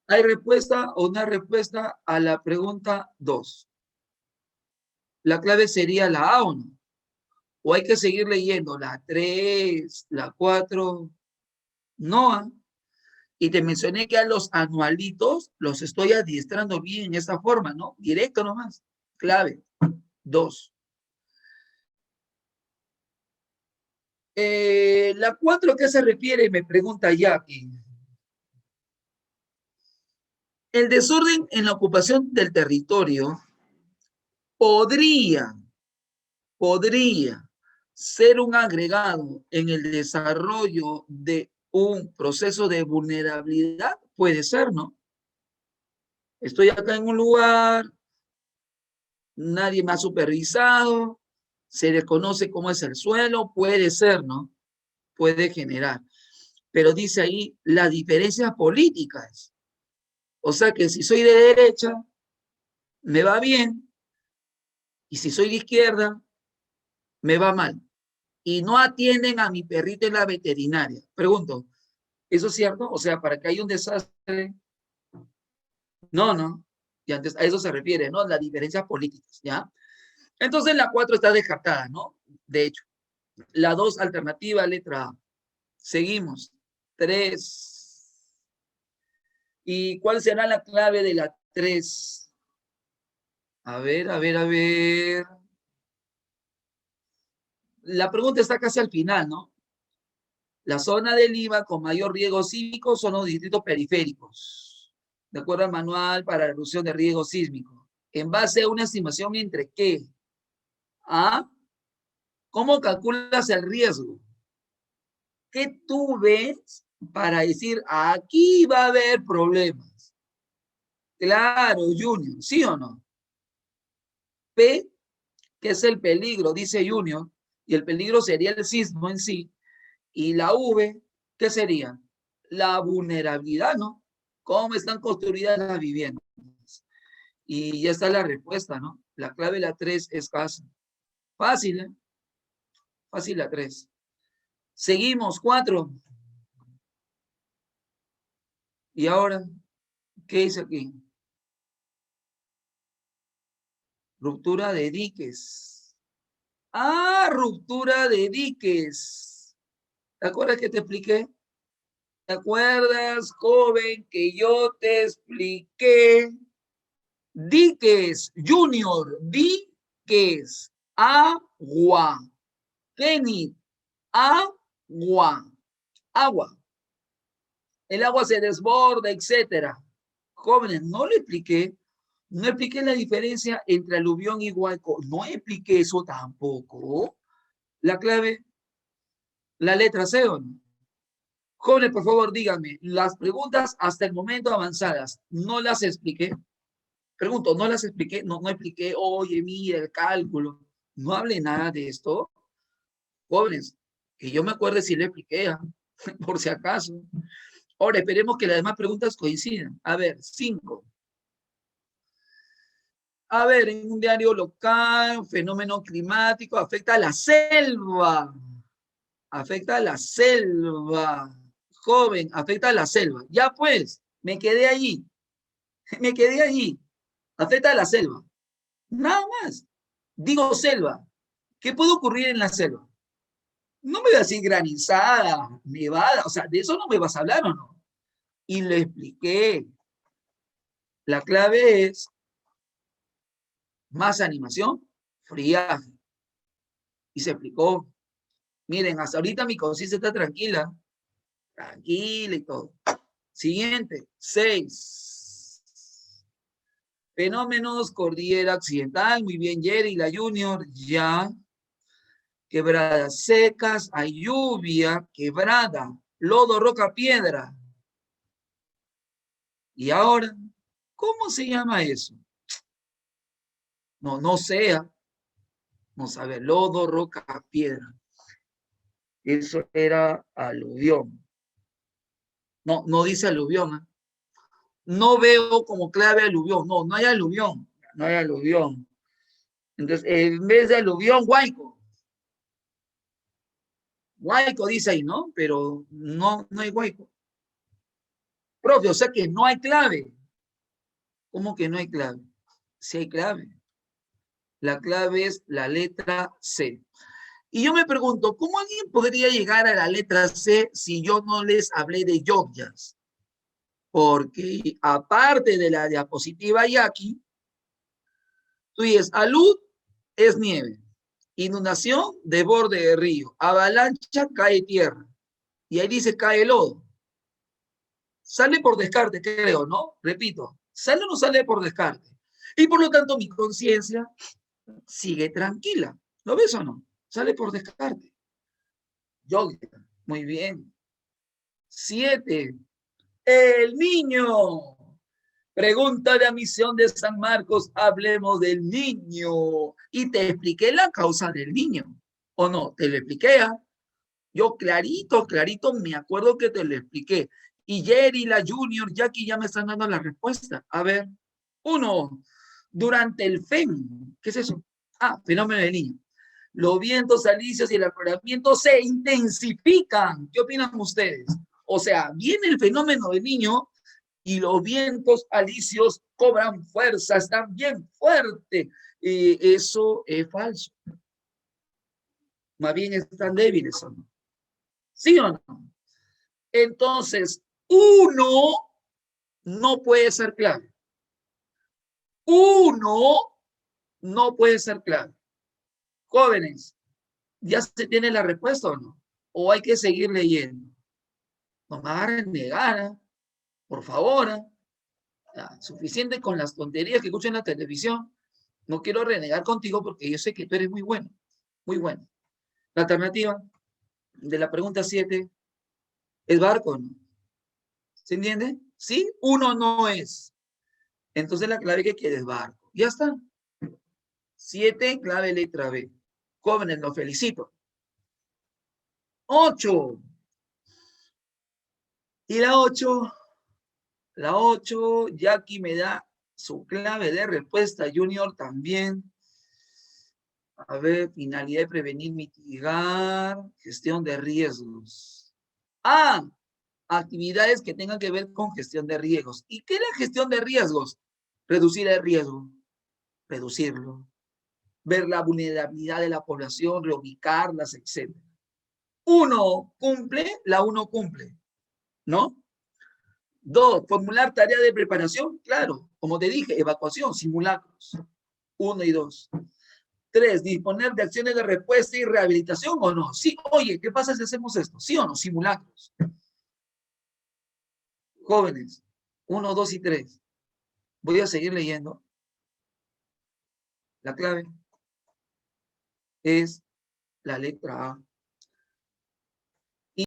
¿Hay respuesta o una respuesta a la pregunta 2? La clave sería la A o no. O hay que seguir leyendo la 3, la 4, no. Y te mencioné que a los anualitos los estoy adiestrando bien en esta forma, ¿no? Directo nomás. Clave 2. La 4, ¿qué se refiere? Me pregunta Jackie. El desorden en la ocupación del territorio podría ser un agregado en el desarrollo de un proceso de vulnerabilidad. Puede ser, ¿no? Estoy acá en un lugar, nadie me ha supervisado, se desconoce cómo es el suelo, puede ser, ¿no? Puede generar. Pero dice ahí las diferencias políticas. O sea que si soy de derecha, me va bien, y si soy de izquierda, me va mal. Y no atienden a mi perrito en la veterinaria. Pregunto, ¿eso es cierto? O sea, para que haya un desastre. No, no. Y antes a eso se refiere, ¿no? Las diferencias políticas, ¿ya? Entonces la 4 está descartada, ¿no? De hecho, la 2 alternativa, letra A. Seguimos. 3. ¿Y cuál será la clave de la 3? A ver, a ver, a ver. La pregunta está casi al final, ¿no? La zona del Lima con mayor riesgo sísmico son los distritos periféricos, de acuerdo al manual para la reducción de riesgo sísmico. En base a una estimación entre qué. ¿Ah? ¿Cómo calculas el riesgo? ¿Qué tú ves para decir aquí va a haber problemas? Claro, Junior, ¿sí o no? P, que es el peligro, dice Junior, y el peligro sería el sismo en sí. Y la V, ¿qué sería? La vulnerabilidad, ¿no? ¿Cómo están construidas las viviendas? Y ya está la respuesta, ¿no? La clave de la 3 es casa. Fácil, ¿eh? Fácil la 3. Seguimos, 4. Y ahora, ¿qué dice aquí? Ruptura de diques. Ah, ruptura de diques. ¿Te acuerdas que te expliqué? ¿Te acuerdas, joven, que yo te expliqué? Diques, Junior, diques, agua. Kenny, agua, agua. El agua se desborda, etcétera. Jóvenes, no le expliqué No expliqué la diferencia entre aluvión y huaico. No expliqué eso tampoco. La clave, la letra C, ¿o no? Jóvenes, por favor, díganme, las preguntas hasta el momento avanzadas, ¿no las expliqué? Pregunto, ¿no las expliqué? No expliqué, oye, mira, el cálculo. No hablé nada de esto. Jóvenes, que yo me acuerde si le expliqué, por si acaso. Ahora, esperemos que las demás preguntas coincidan. A ver, 5. A ver, en un diario local, fenómeno climático afecta a la selva. Afecta a la selva. Joven, afecta a la selva. Ya pues, me quedé allí. Me quedé allí. Afecta a la selva. Nada más. Digo selva. ¿Qué puede ocurrir en la selva? No me voy a decir granizada, nevada, o sea, de eso no me vas a hablar o no. Y le expliqué. La clave es más animación, friaje. Y se explicó. Miren, hasta ahorita mi conciencia está tranquila. Tranquila y todo. Siguiente, 6. Fenómenos, cordillera accidental. Muy bien, Jerry, la Junior, ya. Quebradas secas, hay lluvia, quebrada, lodo, roca, piedra. Y ahora, ¿cómo se llama eso? No sea, no sabe, lodo, roca, piedra. Eso era aluvión. No dice aluvión. ¿Eh? No veo como clave aluvión. No hay aluvión. No hay aluvión. Entonces, en vez de aluvión, huaico. Huaico dice ahí, ¿no? Pero no hay huaico. Profe, o sea que no hay clave. ¿Cómo que no hay clave? Sí hay clave. La clave es la letra C. Y yo me pregunto, ¿cómo alguien podría llegar a la letra C si yo no les hablé de Yogyakarta? Porque aparte de la diapositiva Yaqui, tú dices, alud es nieve, inundación de borde de río, avalancha cae tierra, y ahí dice cae lodo. Sale por descarte, creo, ¿no? Repito, sale o no sale por descarte. Y por lo tanto mi conciencia sigue tranquila. ¿Lo ves o no? Sale por descarte. Yogyakarta, muy bien. 7. El niño. Pregunta de admisión de San Marcos, hablemos del niño. Y te expliqué la causa del niño. ¿O no? Te lo expliqué. ¿Eh? Yo clarito me acuerdo que te lo expliqué. Y Jerry, la Junior, Jackie ya me están dando la respuesta. A ver. 1. Durante el FEM. ¿Qué es eso? Fenómeno del niño. Los vientos alisios y el afloramiento se intensifican. ¿Qué opinan ustedes? O sea, viene el fenómeno del niño y los vientos alisios cobran fuerza, están bien fuertes. Eso es falso. Más bien están débiles, ¿o no? ¿Sí o no? Entonces, uno no puede ser clave. Uno no puede ser clave. Jóvenes, ¿ya se tiene la respuesta o no? ¿O hay que seguir leyendo? No me hagan negar, ¿eh? Por favor. ¿Eh? Ya, suficiente con las tonterías que escucho en la televisión. No quiero renegar contigo porque yo sé que tú eres muy bueno. Muy bueno. La alternativa de la pregunta 7 es barco, ¿no? ¿Se entiende? Sí, uno no es. Entonces la clave que quiere es barco. Ya está. 7, clave letra B. Jóvenes, los felicito. 8. Y la 8, Jackie me da su clave de respuesta, Junior también. A ver, finalidad de prevenir, mitigar, gestión de riesgos. Actividades que tengan que ver con gestión de riesgos. ¿Y qué es la gestión de riesgos? Reducir el riesgo, reducirlo, ver la vulnerabilidad de la población, reubicarlas, etc. Uno cumple, la uno cumple, ¿no? 2, formular tarea de preparación, claro, como te dije, evacuación, simulacros. 1 y 2. 3, disponer de acciones de respuesta y rehabilitación o no. Sí, oye, ¿qué pasa si hacemos esto? ¿Sí o no? Simulacros. Jóvenes, 1, 2 y 3. Voy a seguir leyendo. La clave es la letra A.